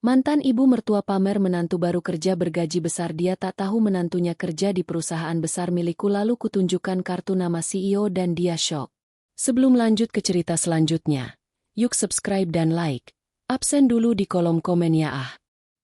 Mantan ibu mertua pamer menantu baru kerja bergaji besar. Dia tak tahu menantunya kerja di perusahaan besar milikku. Lalu kutunjukkan kartu nama CEO dan dia shock. Sebelum lanjut ke cerita selanjutnya, yuk subscribe dan like. Absen dulu di kolom komen ya ah.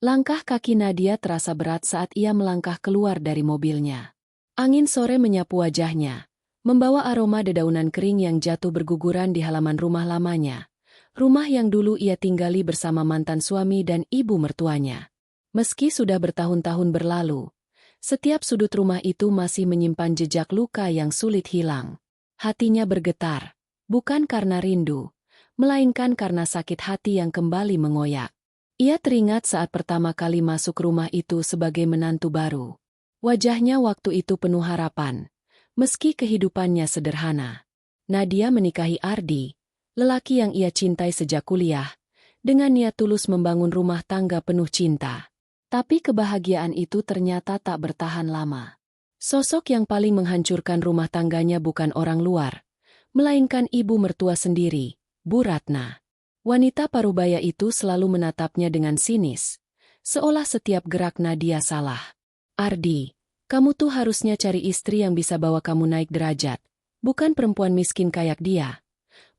Langkah kaki Nadia terasa berat saat ia melangkah keluar dari mobilnya. Angin sore menyapu wajahnya, membawa aroma dedaunan kering yang jatuh berguguran di halaman rumah lamanya. Rumah yang dulu ia tinggali bersama mantan suami dan ibu mertuanya. Meski sudah bertahun-tahun berlalu, setiap sudut rumah itu masih menyimpan jejak luka yang sulit hilang. Hatinya bergetar, bukan karena rindu, melainkan karena sakit hati yang kembali mengoyak. Ia teringat saat pertama kali masuk rumah itu sebagai menantu baru. Wajahnya waktu itu penuh harapan, meski kehidupannya sederhana. Nadia menikahi Ardi, lelaki yang ia cintai sejak kuliah, dengan niat tulus membangun rumah tangga penuh cinta. Tapi kebahagiaan itu ternyata tak bertahan lama. Sosok yang paling menghancurkan rumah tangganya bukan orang luar, melainkan ibu mertua sendiri, Bu Ratna. Wanita parubaya itu selalu menatapnya dengan sinis, seolah setiap gerak Nadia salah. Ardi, kamu tuh harusnya cari istri yang bisa bawa kamu naik derajat, bukan perempuan miskin kayak dia.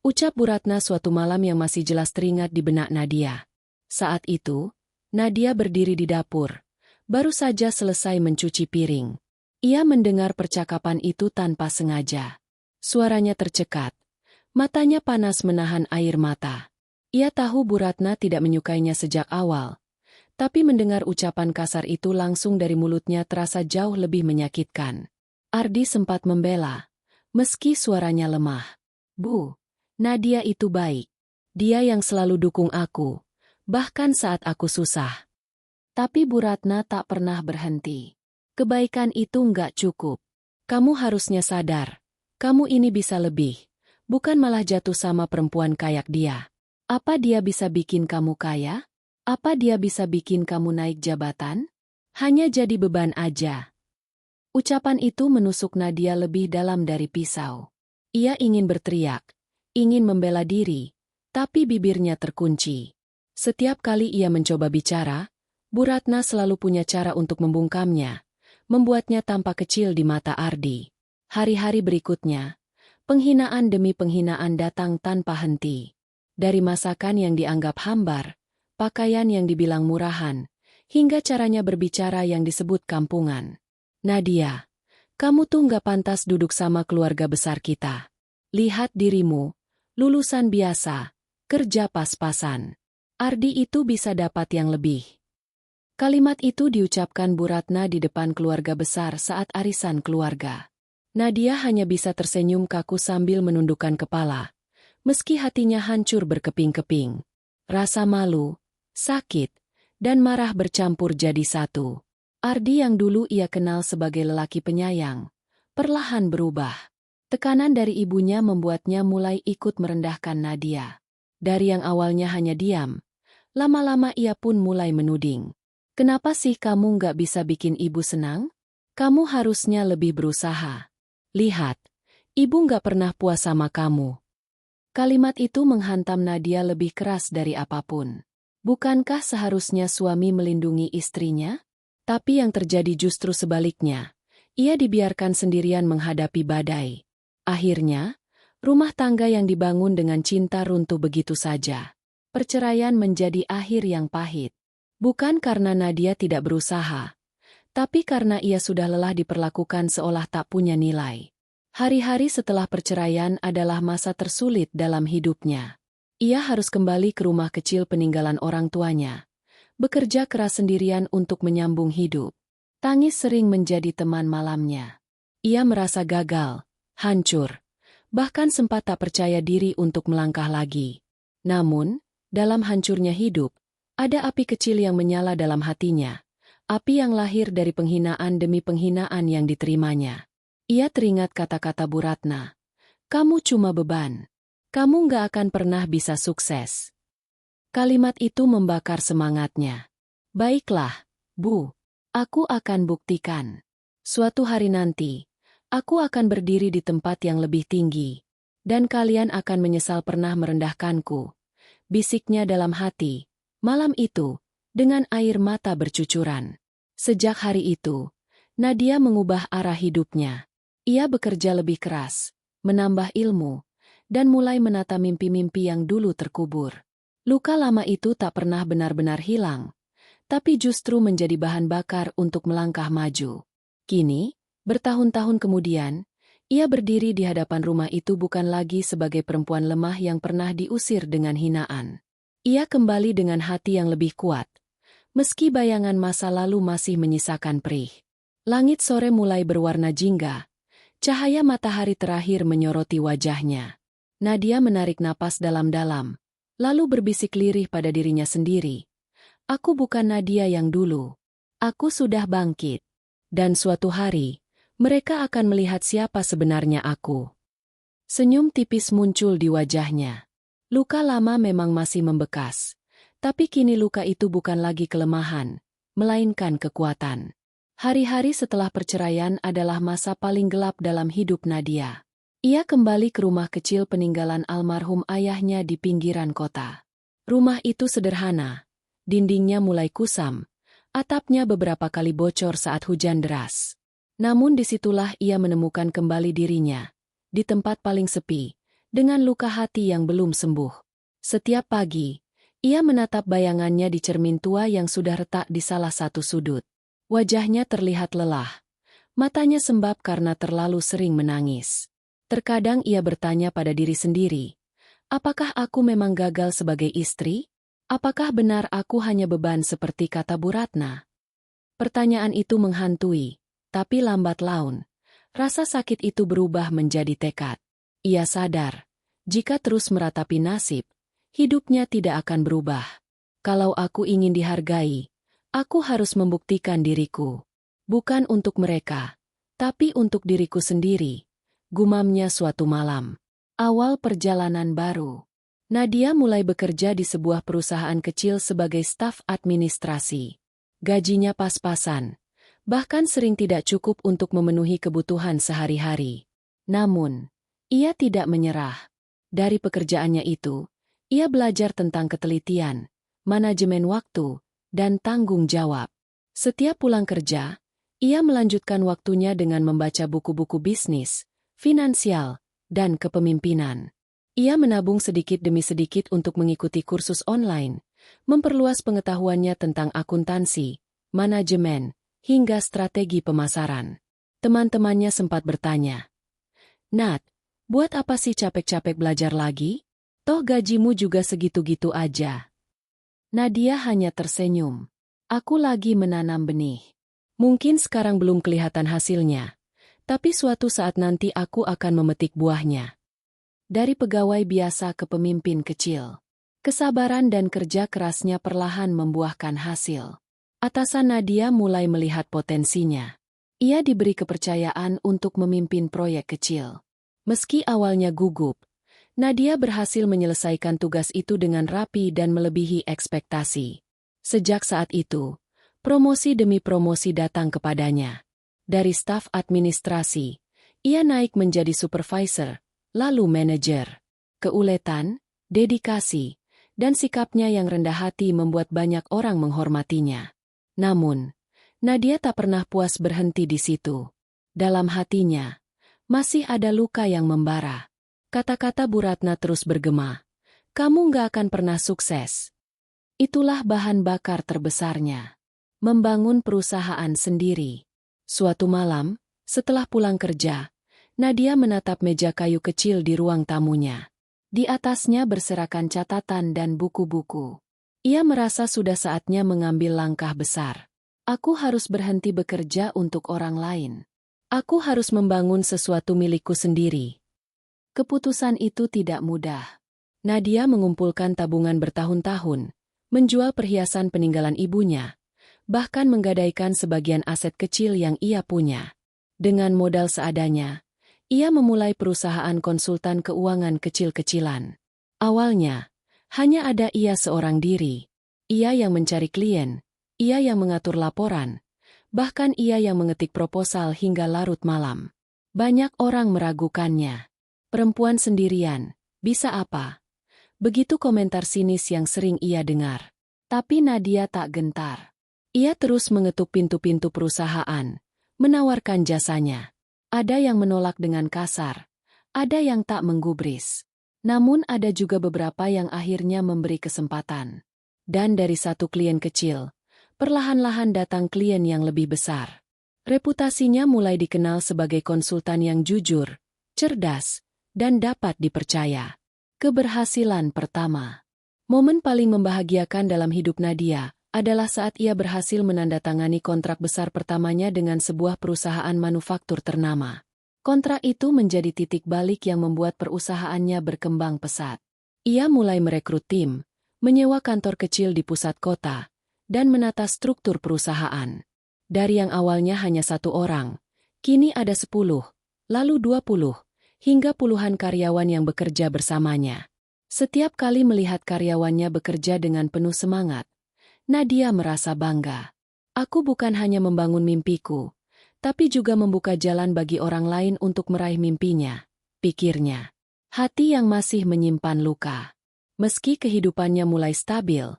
Ucap Bu Ratna suatu malam yang masih jelas teringat di benak Nadia. Saat itu, Nadia berdiri di dapur, baru saja selesai mencuci piring. Ia mendengar percakapan itu tanpa sengaja. Suaranya tercekat, matanya panas menahan air mata. Ia tahu Bu Ratna tidak menyukainya sejak awal, tapi mendengar ucapan kasar itu langsung dari mulutnya terasa jauh lebih menyakitkan. Ardi sempat membela, meski suaranya lemah. Bu, Nadia itu baik. Dia yang selalu dukung aku, bahkan saat aku susah. Tapi Bu Ratna tak pernah berhenti. Kebaikan itu nggak cukup. Kamu harusnya sadar, kamu ini bisa lebih, bukan malah jatuh sama perempuan kayak dia. Apa dia bisa bikin kamu kaya? Apa dia bisa bikin kamu naik jabatan? Hanya jadi beban aja. Ucapan itu menusuk Nadia lebih dalam dari pisau. Ia ingin berteriak, ingin membela diri, tapi bibirnya terkunci. Setiap kali ia mencoba bicara, Bu Ratna selalu punya cara untuk membungkamnya, membuatnya tampak kecil di mata Ardi. Hari-hari berikutnya, penghinaan demi penghinaan datang tanpa henti. Dari masakan yang dianggap hambar, pakaian yang dibilang murahan, hingga caranya berbicara yang disebut kampungan. Nadia, kamu tuh nggak pantas duduk sama keluarga besar kita. Lihat dirimu. Lulusan biasa, kerja pas-pasan. Ardi itu bisa dapat yang lebih. Kalimat itu diucapkan Bu Ratna di depan keluarga besar saat arisan keluarga. Nadia hanya bisa tersenyum kaku sambil menundukkan kepala, meski hatinya hancur berkeping-keping. Rasa malu, sakit, dan marah bercampur jadi satu. Ardi yang dulu ia kenal sebagai lelaki penyayang, perlahan berubah. Tekanan dari ibunya membuatnya mulai ikut merendahkan Nadia. Dari yang awalnya hanya diam, lama-lama ia pun mulai menuding. Kenapa sih kamu nggak bisa bikin ibu senang? Kamu harusnya lebih berusaha. Lihat, ibu nggak pernah puas sama kamu. Kalimat itu menghantam Nadia lebih keras dari apapun. Bukankah seharusnya suami melindungi istrinya? Tapi yang terjadi justru sebaliknya. Ia dibiarkan sendirian menghadapi badai. Akhirnya, rumah tangga yang dibangun dengan cinta runtuh begitu saja. Perceraian menjadi akhir yang pahit. Bukan karena Nadia tidak berusaha, tapi karena ia sudah lelah diperlakukan seolah tak punya nilai. Hari-hari setelah perceraian adalah masa tersulit dalam hidupnya. Ia harus kembali ke rumah kecil peninggalan orang tuanya, bekerja keras sendirian untuk menyambung hidup. Tangis sering menjadi teman malamnya. Ia merasa gagal, hancur, bahkan sempat tak percaya diri untuk melangkah lagi. Namun, dalam hancurnya hidup, ada api kecil yang menyala dalam hatinya, api yang lahir dari penghinaan demi penghinaan yang diterimanya. Ia teringat kata-kata Bu Ratna, "Kamu cuma beban. Kamu nggak akan pernah bisa sukses." Kalimat itu membakar semangatnya. "Baiklah, Bu, aku akan buktikan. Suatu hari nanti, aku akan berdiri di tempat yang lebih tinggi, dan kalian akan menyesal pernah merendahkanku." Bisiknya dalam hati. Malam itu, dengan air mata bercucuran. Sejak hari itu, Nadia mengubah arah hidupnya. Ia bekerja lebih keras, menambah ilmu, dan mulai menata mimpi-mimpi yang dulu terkubur. Luka lama itu tak pernah benar-benar hilang, tapi justru menjadi bahan bakar untuk melangkah maju. Kini, bertahun-tahun kemudian, ia berdiri di hadapan rumah itu bukan lagi sebagai perempuan lemah yang pernah diusir dengan hinaan. Ia kembali dengan hati yang lebih kuat, meski bayangan masa lalu masih menyisakan perih. Langit sore mulai berwarna jingga, cahaya matahari terakhir menyoroti wajahnya. Nadia menarik napas dalam-dalam, lalu berbisik lirih pada dirinya sendiri. Aku bukan Nadia yang dulu. Aku sudah bangkit. Dan suatu hari, mereka akan melihat siapa sebenarnya aku. Senyum tipis muncul di wajahnya. Luka lama memang masih membekas. Tapi kini luka itu bukan lagi kelemahan, melainkan kekuatan. Hari-hari setelah perceraian adalah masa paling gelap dalam hidup Nadia. Ia kembali ke rumah kecil peninggalan almarhum ayahnya di pinggiran kota. Rumah itu sederhana, dindingnya mulai kusam, atapnya beberapa kali bocor saat hujan deras. Namun disitulah ia menemukan kembali dirinya, di tempat paling sepi, dengan luka hati yang belum sembuh. Setiap pagi, ia menatap bayangannya di cermin tua yang sudah retak di salah satu sudut. Wajahnya terlihat lelah, matanya sembab karena terlalu sering menangis. Terkadang ia bertanya pada diri sendiri, apakah aku memang gagal sebagai istri? Apakah benar aku hanya beban seperti kata Bu Ratna? Pertanyaan itu menghantui, tapi lambat laun, rasa sakit itu berubah menjadi tekad. Ia sadar, jika terus meratapi nasib, hidupnya tidak akan berubah. Kalau aku ingin dihargai, aku harus membuktikan diriku. Bukan untuk mereka, tapi untuk diriku sendiri. Gumamnya suatu malam. Awal perjalanan baru. Nadia mulai bekerja di sebuah perusahaan kecil sebagai staf administrasi. Gajinya pas-pasan, bahkan sering tidak cukup untuk memenuhi kebutuhan sehari-hari. Namun, ia tidak menyerah. Dari pekerjaannya itu, ia belajar tentang ketelitian, manajemen waktu, dan tanggung jawab. Setiap pulang kerja, ia melanjutkan waktunya dengan membaca buku-buku bisnis, finansial, dan kepemimpinan. Ia menabung sedikit demi sedikit untuk mengikuti kursus online, memperluas pengetahuannya tentang akuntansi, manajemen, hingga strategi pemasaran. Teman-temannya sempat bertanya, "Nat, buat apa sih capek-capek belajar lagi? Toh gajimu juga segitu-gitu aja." Nadia hanya tersenyum. "Aku lagi menanam benih. Mungkin sekarang belum kelihatan hasilnya, tapi suatu saat nanti aku akan memetik buahnya." Dari pegawai biasa ke pemimpin kecil, kesabaran dan kerja kerasnya perlahan membuahkan hasil. Atasan Nadia mulai melihat potensinya. Ia diberi kepercayaan untuk memimpin proyek kecil. Meski awalnya gugup, Nadia berhasil menyelesaikan tugas itu dengan rapi dan melebihi ekspektasi. Sejak saat itu, promosi demi promosi datang kepadanya. Dari staf administrasi, ia naik menjadi supervisor, lalu manajer. Keuletan, dedikasi, dan sikapnya yang rendah hati membuat banyak orang menghormatinya. Namun, Nadia tak pernah puas berhenti di situ. Dalam hatinya, masih ada luka yang membara. Kata-kata Bu Ratna terus bergema. "Kamu nggak akan pernah sukses." Itulah bahan bakar terbesarnya. Membangun perusahaan sendiri. Suatu malam, setelah pulang kerja, Nadia menatap meja kayu kecil di ruang tamunya. Di atasnya berserakan catatan dan buku-buku. Ia merasa sudah saatnya mengambil langkah besar. "Aku harus berhenti bekerja untuk orang lain. Aku harus membangun sesuatu milikku sendiri." Keputusan itu tidak mudah. Nadia mengumpulkan tabungan bertahun-tahun, menjual perhiasan peninggalan ibunya, bahkan menggadaikan sebagian aset kecil yang ia punya. Dengan modal seadanya, ia memulai perusahaan konsultan keuangan kecil-kecilan. Awalnya, hanya ada ia seorang diri. Ia yang mencari klien, ia yang mengatur laporan, bahkan ia yang mengetik proposal hingga larut malam. Banyak orang meragukannya. "Perempuan sendirian, bisa apa?" Begitu komentar sinis yang sering ia dengar. Tapi Nadia tak gentar. Ia terus mengetuk pintu-pintu perusahaan, menawarkan jasanya. Ada yang menolak dengan kasar, ada yang tak menggubris. Namun ada juga beberapa yang akhirnya memberi kesempatan. Dan dari satu klien kecil, perlahan-lahan datang klien yang lebih besar. Reputasinya mulai dikenal sebagai konsultan yang jujur, cerdas, dan dapat dipercaya. Keberhasilan pertama. Momen paling membahagiakan dalam hidup Nadia adalah saat ia berhasil menandatangani kontrak besar pertamanya dengan sebuah perusahaan manufaktur ternama. Kontrak itu menjadi titik balik yang membuat perusahaannya berkembang pesat. Ia mulai merekrut tim, menyewa kantor kecil di pusat kota, dan menata struktur perusahaan. Dari yang awalnya hanya 1 orang, kini ada 10, lalu 20, hingga puluhan karyawan yang bekerja bersamanya. Setiap kali melihat karyawannya bekerja dengan penuh semangat, Nadia merasa bangga. Aku bukan hanya membangun mimpiku, tapi juga membuka jalan bagi orang lain untuk meraih mimpinya, pikirnya. Hati yang masih menyimpan luka. Meski kehidupannya mulai stabil,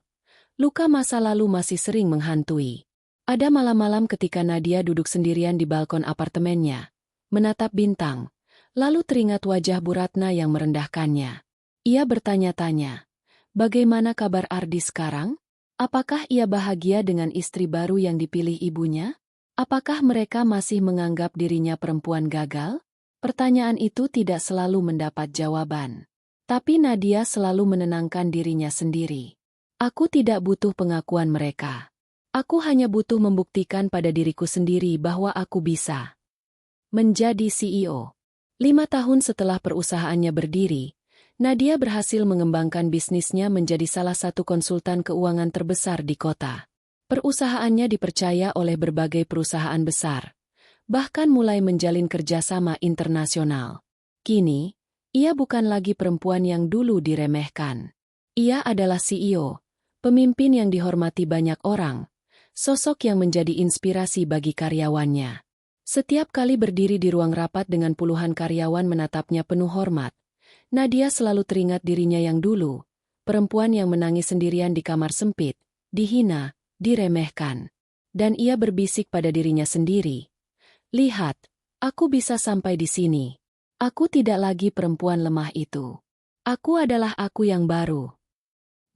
luka masa lalu masih sering menghantui. Ada malam-malam ketika Nadia duduk sendirian di balkon apartemennya, menatap bintang, lalu teringat wajah Bu Ratna yang merendahkannya. Ia bertanya-tanya, bagaimana kabar Ardi sekarang? Apakah ia bahagia dengan istri baru yang dipilih ibunya? Apakah mereka masih menganggap dirinya perempuan gagal? Pertanyaan itu tidak selalu mendapat jawaban. Tapi Nadia selalu menenangkan dirinya sendiri. Aku tidak butuh pengakuan mereka. Aku hanya butuh membuktikan pada diriku sendiri bahwa aku bisa menjadi CEO. 5 tahun setelah perusahaannya berdiri, Nadia berhasil mengembangkan bisnisnya menjadi salah satu konsultan keuangan terbesar di kota. Perusahaannya dipercaya oleh berbagai perusahaan besar, bahkan mulai menjalin kerjasama internasional. Kini, ia bukan lagi perempuan yang dulu diremehkan. Ia adalah CEO, pemimpin yang dihormati banyak orang, sosok yang menjadi inspirasi bagi karyawannya. Setiap kali berdiri di ruang rapat dengan puluhan karyawan menatapnya penuh hormat, Nadia selalu teringat dirinya yang dulu, perempuan yang menangis sendirian di kamar sempit, dihina, diremehkan. Dan ia berbisik pada dirinya sendiri, lihat, aku bisa sampai di sini. Aku tidak lagi perempuan lemah itu. Aku adalah aku yang baru.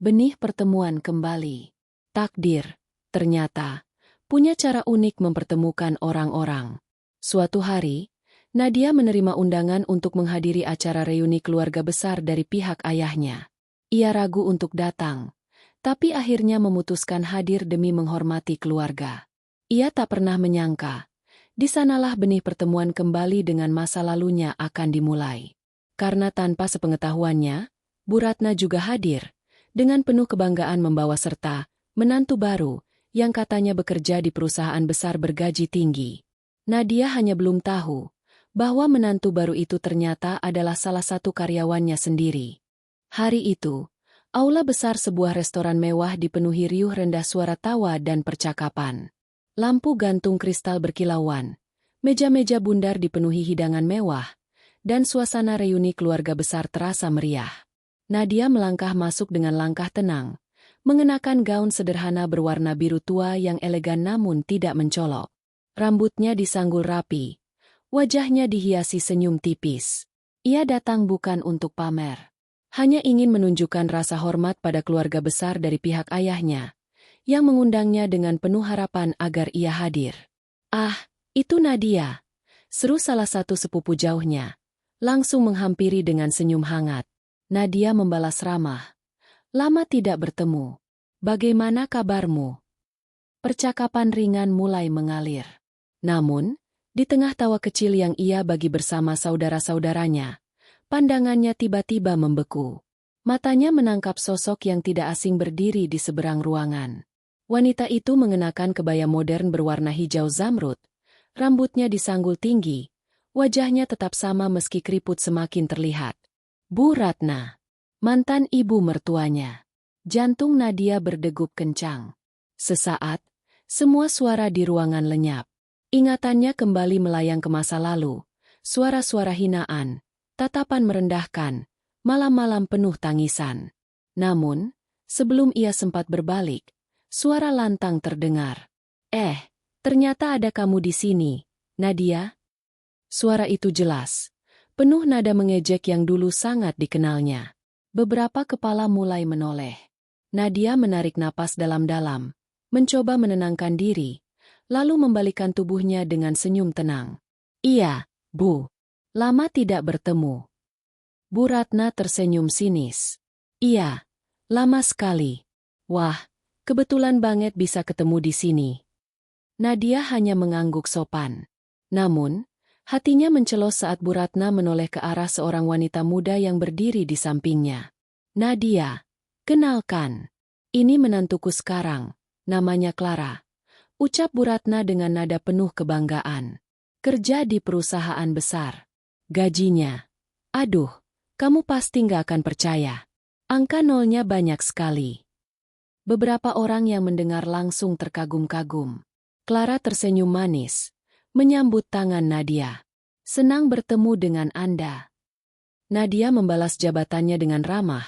Benih pertemuan kembali. Takdir, ternyata, punya cara unik mempertemukan orang-orang. Suatu hari, Nadia menerima undangan untuk menghadiri acara reuni keluarga besar dari pihak ayahnya. Ia ragu untuk datang, tapi akhirnya memutuskan hadir demi menghormati keluarga. Ia tak pernah menyangka, di sanalah benih pertemuan kembali dengan masa lalunya akan dimulai. Karena tanpa sepengetahuannya, Bu Ratna juga hadir, dengan penuh kebanggaan membawa serta menantu baru, yang katanya bekerja di perusahaan besar bergaji tinggi. Nadia hanya belum tahu bahwa menantu baru itu ternyata adalah salah satu karyawannya sendiri. Hari itu, aula besar sebuah restoran mewah dipenuhi riuh rendah suara tawa dan percakapan. Lampu gantung kristal berkilauan, meja-meja bundar dipenuhi hidangan mewah, dan suasana reuni keluarga besar terasa meriah. Nadia melangkah masuk dengan langkah tenang, mengenakan gaun sederhana berwarna biru tua yang elegan namun tidak mencolok. Rambutnya disanggul rapi, wajahnya dihiasi senyum tipis. Ia datang bukan untuk pamer, hanya ingin menunjukkan rasa hormat pada keluarga besar dari pihak ayahnya, yang mengundangnya dengan penuh harapan agar ia hadir. Ah, itu Nadia, seru salah satu sepupu jauhnya, langsung menghampiri dengan senyum hangat. Nadia membalas ramah. Lama tidak bertemu. Bagaimana kabarmu? Percakapan ringan mulai mengalir. Namun, di tengah tawa kecil yang ia bagi bersama saudara-saudaranya, pandangannya tiba-tiba membeku. Matanya menangkap sosok yang tidak asing berdiri di seberang ruangan. Wanita itu mengenakan kebaya modern berwarna hijau zamrud, rambutnya disanggul tinggi, wajahnya tetap sama meski keriput semakin terlihat. Bu Ratna, mantan ibu mertuanya. Jantung Nadia berdegup kencang. Sesaat, semua suara di ruangan lenyap. Ingatannya kembali melayang ke masa lalu, suara-suara hinaan, tatapan merendahkan, malam-malam penuh tangisan. Namun, Sebelum ia sempat berbalik, suara lantang terdengar. Ternyata ada kamu di sini, Nadia." Suara itu jelas, penuh nada mengejek yang dulu sangat dikenalnya. Beberapa kepala mulai menoleh. Nadia menarik napas dalam-dalam, mencoba menenangkan diri, lalu membalikkan tubuhnya dengan senyum tenang. "Iya, Bu. Lama tidak bertemu." Bu Ratna tersenyum sinis. "Iya, lama sekali. Wah, kebetulan banget bisa ketemu di sini." Nadia hanya mengangguk sopan. Namun, hatinya mencelos saat Bu Ratna menoleh ke arah seorang wanita muda yang berdiri di sampingnya. "Nadia, kenalkan. Ini menantuku sekarang, namanya Clara," ucap Bu Ratna dengan nada penuh kebanggaan. "Kerja di perusahaan besar. Gajinya. Aduh, kamu pasti nggak akan percaya. Angka nolnya banyak sekali." Beberapa orang yang mendengar langsung terkagum-kagum. Clara tersenyum manis, menyambut tangan Nadia. "Senang bertemu dengan Anda." Nadia membalas jabatannya dengan ramah.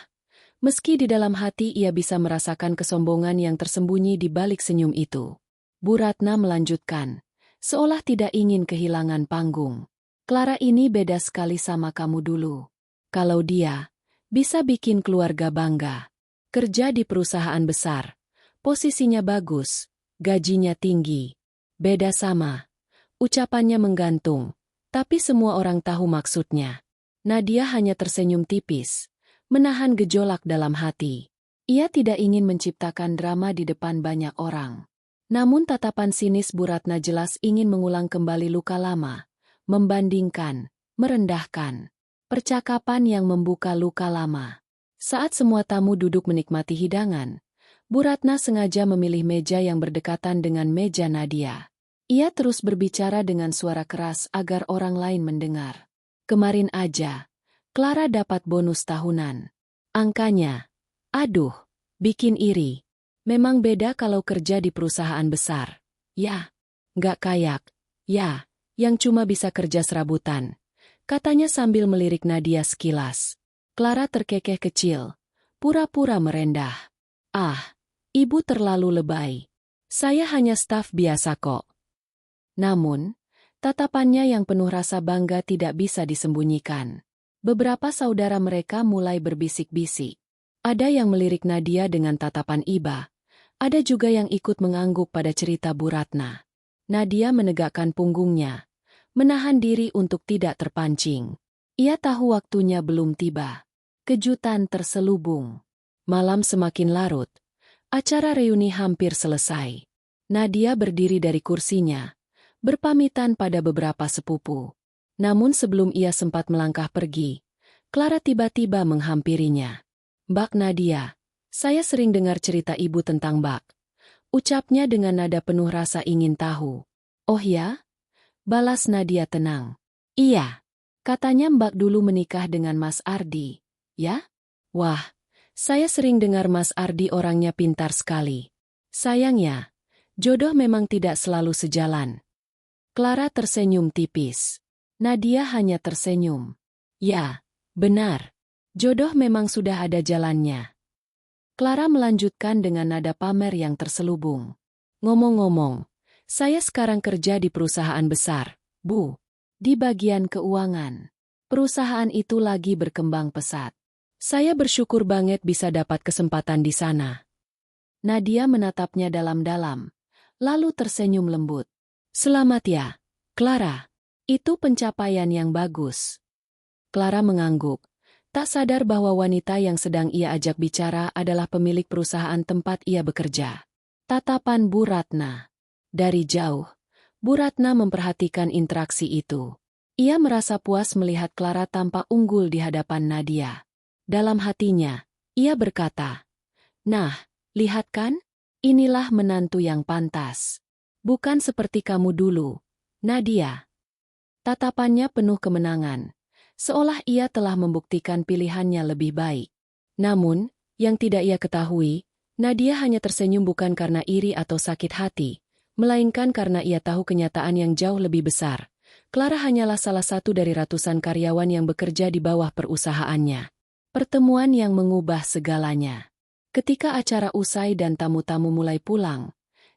Meski di dalam hati ia bisa merasakan kesombongan yang tersembunyi di balik senyum itu. Bu Ratna melanjutkan, seolah tidak ingin kehilangan panggung. "Clara ini beda sekali sama kamu dulu. Kalau dia bisa bikin keluarga bangga. Kerja di perusahaan besar, posisinya bagus, gajinya tinggi. Beda sama." Ucapannya menggantung, tapi semua orang tahu maksudnya. Nadia hanya tersenyum tipis, menahan gejolak dalam hati. Ia tidak ingin menciptakan drama di depan banyak orang. Namun tatapan sinis Bu Ratna jelas ingin mengulang kembali luka lama, membandingkan, merendahkan. Percakapan yang membuka luka lama. Saat semua tamu duduk menikmati hidangan, Bu Ratna sengaja memilih meja yang berdekatan dengan meja Nadia. Ia terus berbicara dengan suara keras agar orang lain mendengar. "Kemarin aja, Clara dapat bonus tahunan. Angkanya, aduh, bikin iri. Memang beda kalau kerja di perusahaan besar. Ya, nggak kayak, ya, yang cuma bisa kerja serabutan," katanya sambil melirik Nadia sekilas. Clara terkekeh kecil, pura-pura merendah. "Ah, Ibu terlalu lebay. Saya hanya staf biasa kok." Namun, tatapannya yang penuh rasa bangga tidak bisa disembunyikan. Beberapa saudara mereka mulai berbisik-bisik. Ada yang melirik Nadia dengan tatapan iba. Ada juga yang ikut mengangguk pada cerita Bu Ratna. Nadia menegakkan punggungnya, menahan diri untuk tidak terpancing. Ia tahu waktunya belum tiba. Kejutan terselubung. Malam semakin larut. Acara reuni hampir selesai. Nadia berdiri dari kursinya, berpamitan pada beberapa sepupu. Namun sebelum ia sempat melangkah pergi, Clara tiba-tiba menghampirinya. "Mbak Nadia, saya sering dengar cerita ibu tentang Mbak," ucapnya dengan nada penuh rasa ingin tahu. "Oh ya?" balas Nadia tenang. "Iya, katanya Mbak dulu menikah dengan Mas Ardi, ya?" "Wah, saya sering dengar Mas Ardi orangnya pintar sekali. Sayangnya, jodoh memang tidak selalu sejalan." Clara tersenyum tipis. Nadia hanya tersenyum. "Ya, benar. Jodoh memang sudah ada jalannya." Clara melanjutkan dengan nada pamer yang terselubung. "Ngomong-ngomong, saya sekarang kerja di perusahaan besar, Bu. Di bagian keuangan. Perusahaan itu lagi berkembang pesat. Saya bersyukur banget bisa dapat kesempatan di sana." Nadia menatapnya dalam-dalam, lalu tersenyum lembut. "Selamat ya, Clara. Itu pencapaian yang bagus." Clara mengangguk, tak sadar bahwa wanita yang sedang ia ajak bicara adalah pemilik perusahaan tempat ia bekerja. Tatapan Bu Ratna. Dari jauh, Bu Ratna memperhatikan interaksi itu. Ia merasa puas melihat Clara tampak unggul di hadapan Nadia. Dalam hatinya, ia berkata, "Nah, lihat kan? Inilah menantu yang pantas. Bukan seperti kamu dulu, Nadia." Tatapannya penuh kemenangan, seolah ia telah membuktikan pilihannya lebih baik. Namun, yang tidak ia ketahui, Nadia hanya tersenyum bukan karena iri atau sakit hati, melainkan karena ia tahu kenyataan yang jauh lebih besar. Clara hanyalah salah satu dari ratusan karyawan yang bekerja di bawah perusahaannya. Pertemuan yang mengubah segalanya. Ketika acara usai dan tamu-tamu mulai pulang,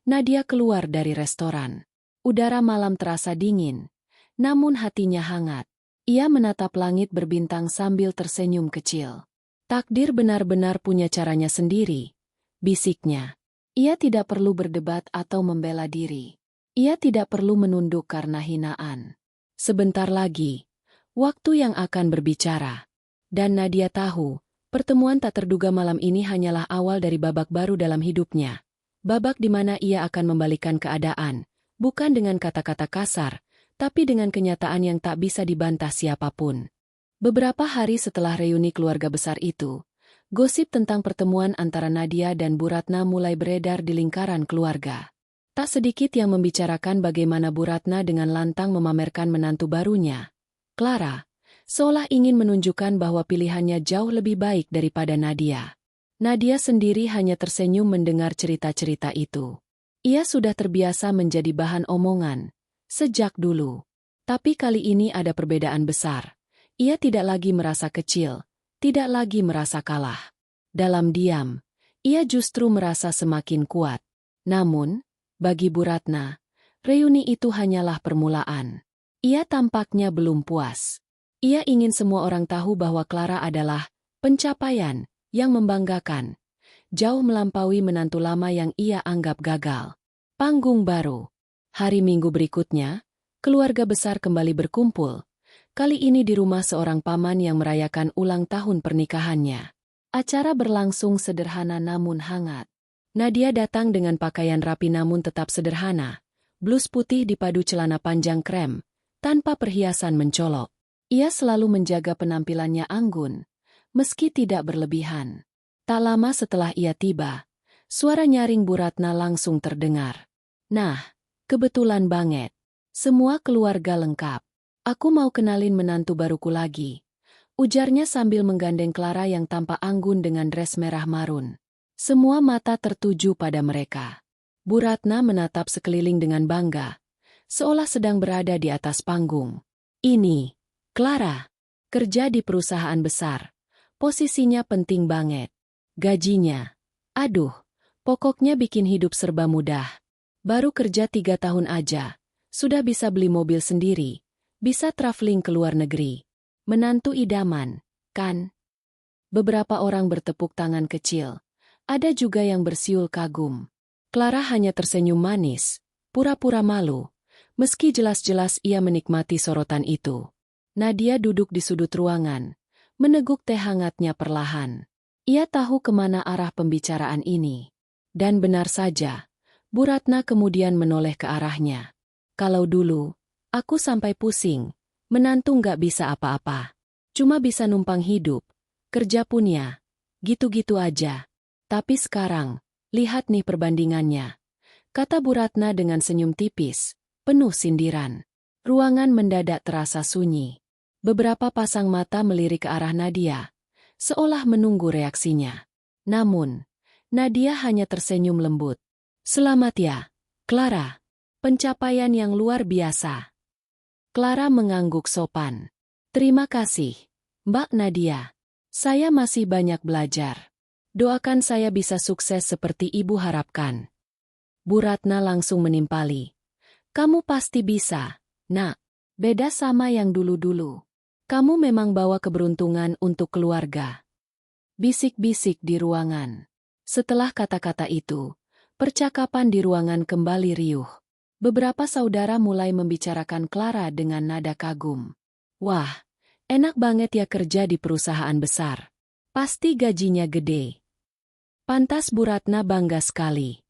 Nadia keluar dari restoran. Udara malam terasa dingin, namun hatinya hangat. Ia menatap langit berbintang sambil tersenyum kecil. Takdir benar-benar punya caranya sendiri, bisiknya. Ia tidak perlu berdebat atau membela diri. Ia tidak perlu menunduk karena hinaan. Sebentar lagi, waktu yang akan berbicara. Dan Nadia tahu, pertemuan tak terduga malam ini hanyalah awal dari babak baru dalam hidupnya. Babak di mana ia akan membalikan keadaan, bukan dengan kata-kata kasar, tapi dengan kenyataan yang tak bisa dibantah siapapun. Beberapa hari setelah reuni keluarga besar itu, gosip tentang pertemuan antara Nadia dan Bu Ratna mulai beredar di lingkaran keluarga. Tak sedikit yang membicarakan bagaimana Bu Ratna dengan lantang memamerkan menantu barunya, Clara, seolah ingin menunjukkan bahwa pilihannya jauh lebih baik daripada Nadia. Nadia sendiri hanya tersenyum mendengar cerita-cerita itu. Ia sudah terbiasa menjadi bahan omongan sejak dulu. Tapi kali ini ada perbedaan besar. Ia tidak lagi merasa kecil, tidak lagi merasa kalah. Dalam diam, ia justru merasa semakin kuat. Namun, bagi Bu Ratna, reuni itu hanyalah permulaan. Ia tampaknya belum puas. Ia ingin semua orang tahu bahwa Clara adalah pencapaian yang membanggakan, jauh melampaui menantu lama yang ia anggap gagal. Panggung baru. Hari Minggu berikutnya, keluarga besar kembali berkumpul, kali ini di rumah seorang paman yang merayakan ulang tahun pernikahannya. Acara berlangsung sederhana namun hangat. Nadia datang dengan pakaian rapi namun tetap sederhana, blus putih dipadu celana panjang krem, tanpa perhiasan mencolok. Ia selalu menjaga penampilannya anggun, meski tidak berlebihan. Tak lama setelah ia tiba, suara nyaring Bu Ratna langsung terdengar. Nah, kebetulan banget. Semua keluarga lengkap. Aku mau kenalin menantu baruku lagi, ujarnya sambil menggandeng Clara yang tampak anggun dengan dress merah marun. Semua mata tertuju pada mereka. Bu Ratna menatap sekeliling dengan bangga, seolah sedang berada di atas panggung. Ini, Clara, kerja di perusahaan besar. Posisinya penting banget. Gajinya, aduh, pokoknya bikin hidup serba mudah. Baru kerja 3 tahun aja, sudah bisa beli mobil sendiri, bisa traveling ke luar negeri. Menantu idaman, kan? Beberapa orang bertepuk tangan kecil. Ada juga yang bersiul kagum. Clara hanya tersenyum manis, pura-pura malu, meski jelas-jelas ia menikmati sorotan itu. Nadia duduk di sudut ruangan, meneguk teh hangatnya perlahan. Ia tahu kemana arah pembicaraan ini. Dan benar saja, Bu Ratna kemudian menoleh ke arahnya. Kalau dulu, aku sampai pusing, menantu nggak bisa apa-apa. Cuma bisa numpang hidup, kerja punya, gitu-gitu aja. Tapi sekarang, lihat nih perbandingannya, kata Bu Ratna dengan senyum tipis, penuh sindiran. Ruangan mendadak terasa sunyi. Beberapa pasang mata melirik ke arah Nadia, seolah menunggu reaksinya. Namun, Nadia hanya tersenyum lembut. Selamat ya, Clara. Pencapaian yang luar biasa. Clara mengangguk sopan. Terima kasih, Mbak Nadia. Saya masih banyak belajar. Doakan saya bisa sukses seperti Ibu harapkan. Bu Ratna langsung menimpali. Kamu pasti bisa, Nak. Beda sama yang dulu-dulu. Kamu memang bawa keberuntungan untuk keluarga. Bisik-bisik di ruangan. Setelah kata-kata itu, percakapan di ruangan kembali riuh. Beberapa saudara mulai membicarakan Clara dengan nada kagum. Wah, enak banget ya kerja di perusahaan besar. Pasti gajinya gede. Pantas Bu Ratna bangga sekali.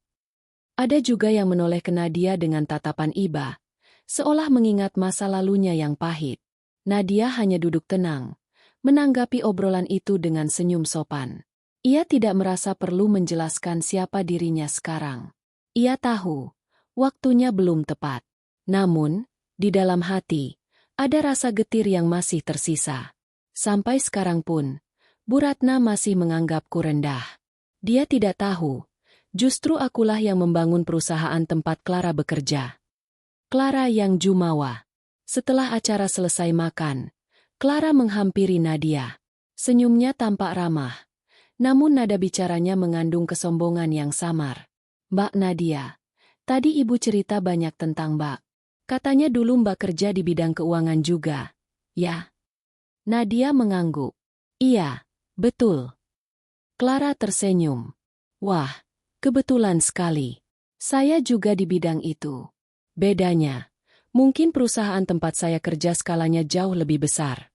Ada juga yang menoleh ke Nadia dengan tatapan iba, seolah mengingat masa lalunya yang pahit. Nadia hanya duduk tenang, menanggapi obrolan itu dengan senyum sopan. Ia tidak merasa perlu menjelaskan siapa dirinya sekarang. Ia tahu, waktunya belum tepat. Namun, di dalam hati, ada rasa getir yang masih tersisa. Sampai sekarang pun, Bu Ratna masih menganggapku rendah. Dia tidak tahu, justru akulah yang membangun perusahaan tempat Clara bekerja. Clara yang jumawa. Setelah acara selesai makan, Clara menghampiri Nadia. Senyumnya tampak ramah, Namun nada bicaranya mengandung kesombongan yang samar. "Mbak Nadia, tadi ibu cerita banyak tentang Mbak. Katanya dulu Mbak kerja di bidang keuangan juga, ya?" Nadia mengangguk. "Iya, betul." Clara tersenyum. "Wah, kebetulan sekali. Saya juga di bidang itu. Bedanya, mungkin perusahaan tempat saya kerja skalanya jauh lebih besar."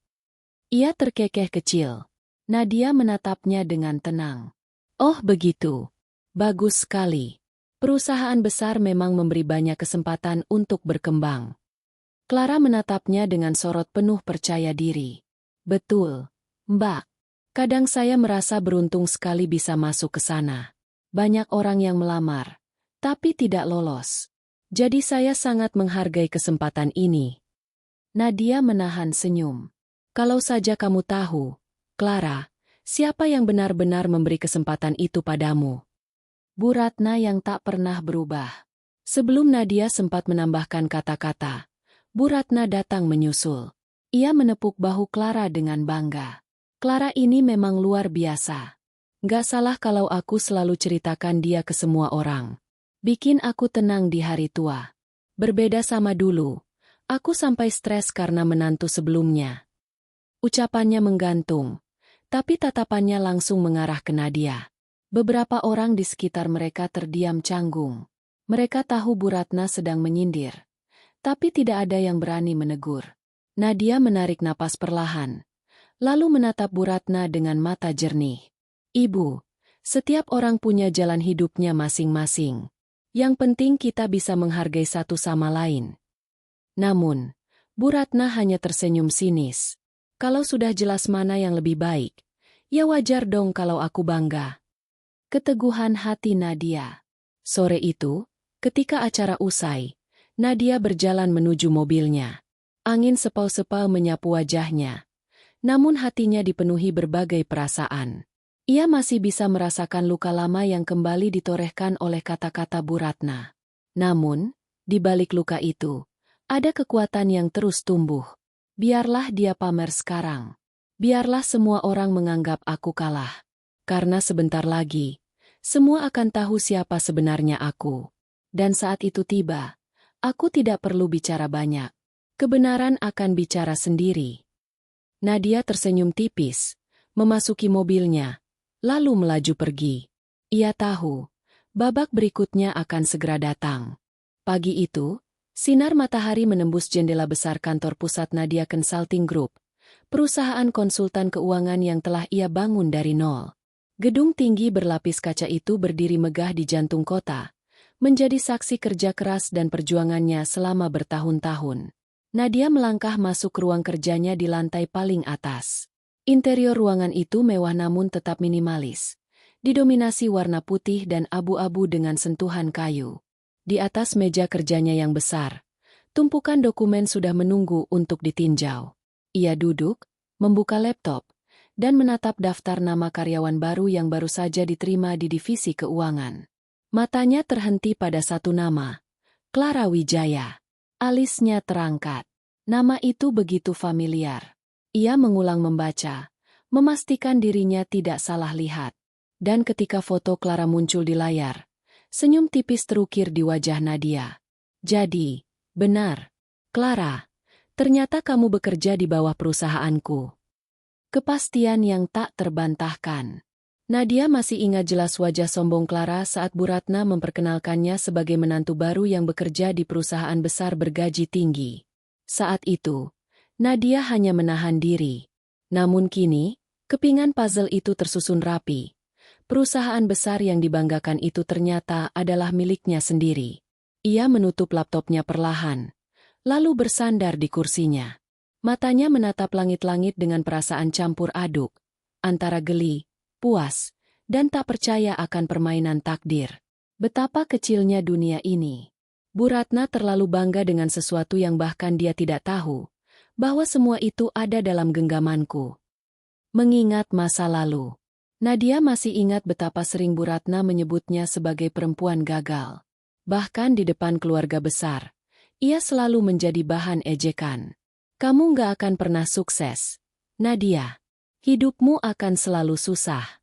Ia terkekeh kecil. Nadia menatapnya dengan tenang. "Oh begitu. Bagus sekali. Perusahaan besar memang memberi banyak kesempatan untuk berkembang." Clara menatapnya dengan sorot penuh percaya diri. "Betul, Mbak. Kadang saya merasa beruntung sekali bisa masuk ke sana. Banyak orang yang melamar, tapi tidak lolos. Jadi saya sangat menghargai kesempatan ini." Nadia menahan senyum. "Kalau saja kamu tahu, Clara, siapa yang benar-benar memberi kesempatan itu padamu?" Bu Ratna yang tak pernah berubah. Sebelum Nadia sempat menambahkan kata-kata, Bu Ratna datang menyusul. Ia menepuk bahu Clara dengan bangga. "Clara ini memang luar biasa. Nggak salah kalau aku selalu ceritakan dia ke semua orang. Bikin aku tenang di hari tua. Berbeda sama dulu, aku sampai stres karena menantu sebelumnya." Ucapannya menggantung, tapi tatapannya langsung mengarah ke Nadia. Beberapa orang di sekitar mereka terdiam canggung. Mereka tahu Bu Ratna sedang menyindir, tapi tidak ada yang berani menegur. Nadia menarik napas perlahan, lalu menatap Bu Ratna dengan mata jernih. "Ibu, setiap orang punya jalan hidupnya masing-masing. Yang penting kita bisa menghargai satu sama lain." Namun, Bu Ratna hanya tersenyum sinis. "Kalau sudah jelas mana yang lebih baik, ya wajar dong kalau aku bangga." Keteguhan hati Nadia. Sore itu, ketika acara usai, Nadia berjalan menuju mobilnya. Angin sepau-sepau menyapu wajahnya. Namun hatinya dipenuhi berbagai perasaan. Ia masih bisa merasakan luka lama yang kembali ditorehkan oleh kata-kata Bu Ratna. Namun, di balik luka itu, ada kekuatan yang terus tumbuh. Biarlah dia pamer sekarang. Biarlah semua orang menganggap aku kalah. Karena sebentar lagi, semua akan tahu siapa sebenarnya aku. Dan saat itu tiba, aku tidak perlu bicara banyak. Kebenaran akan bicara sendiri. Nadia tersenyum tipis, memasuki mobilnya, lalu melaju pergi. Ia tahu, babak berikutnya akan segera datang. Pagi itu, sinar matahari menembus jendela besar kantor pusat Nadia Consulting Group, perusahaan konsultan keuangan yang telah ia bangun dari nol. Gedung tinggi berlapis kaca itu berdiri megah di jantung kota, menjadi saksi kerja keras dan perjuangannya selama bertahun-tahun. Nadia melangkah masuk ruang kerjanya di lantai paling atas. Interior ruangan itu mewah namun tetap minimalis, didominasi warna putih dan abu-abu dengan sentuhan kayu. Di atas meja kerjanya yang besar, tumpukan dokumen sudah menunggu untuk ditinjau. Ia duduk, membuka laptop, dan menatap daftar nama karyawan baru yang baru saja diterima di divisi keuangan. Matanya terhenti pada satu nama, Clara Wijaya. Alisnya terangkat. Nama itu begitu familiar. Ia mengulang membaca, memastikan dirinya tidak salah lihat. Dan ketika foto Clara muncul di layar, senyum tipis terukir di wajah Nadia. "Jadi, benar, Clara, ternyata kamu bekerja di bawah perusahaanku." Kepastian yang tak terbantahkan. Nadia masih ingat jelas wajah sombong Clara saat Bu Ratna memperkenalkannya sebagai menantu baru yang bekerja di perusahaan besar bergaji tinggi. Saat itu, Nadia hanya menahan diri. Namun kini, kepingan puzzle itu tersusun rapi. Perusahaan besar yang dibanggakan itu ternyata adalah miliknya sendiri. Ia menutup laptopnya perlahan, lalu bersandar di kursinya. Matanya menatap langit-langit dengan perasaan campur aduk, antara geli, puas, dan tak percaya akan permainan takdir. Betapa kecilnya dunia ini. Bu Ratna terlalu bangga dengan sesuatu yang bahkan dia tidak tahu, bahwa semua itu ada dalam genggamanku. Mengingat masa lalu, Nadia masih ingat betapa sering Bu Ratna menyebutnya sebagai perempuan gagal. Bahkan di depan keluarga besar, ia selalu menjadi bahan ejekan. "Kamu nggak akan pernah sukses, Nadia. Hidupmu akan selalu susah."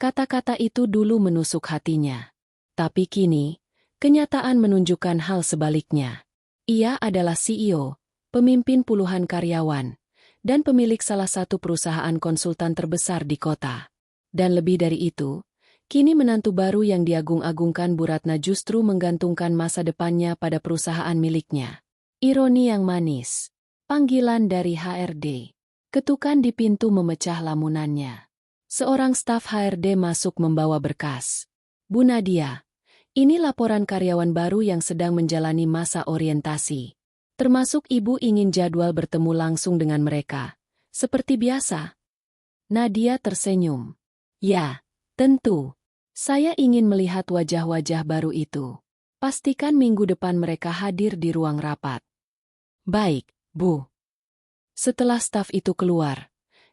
Kata-kata itu dulu menusuk hatinya. Tapi kini, kenyataan menunjukkan hal sebaliknya. Ia adalah CEO, pemimpin puluhan karyawan, dan pemilik salah satu perusahaan konsultan terbesar di kota. Dan lebih dari itu, kini menantu baru yang diagung-agungkan Bu Ratna justru menggantungkan masa depannya pada perusahaan miliknya. Ironi yang manis. Panggilan dari HRD. Ketukan di pintu memecah lamunannya. Seorang staf HRD masuk membawa berkas. Bu Nadia, ini laporan karyawan baru yang sedang menjalani masa orientasi. Termasuk ibu ingin jadwal bertemu langsung dengan mereka. Seperti biasa. Nadia tersenyum. Ya, tentu. Saya ingin melihat wajah-wajah baru itu. Pastikan minggu depan mereka hadir di ruang rapat. Baik, Bu. Setelah staf itu keluar,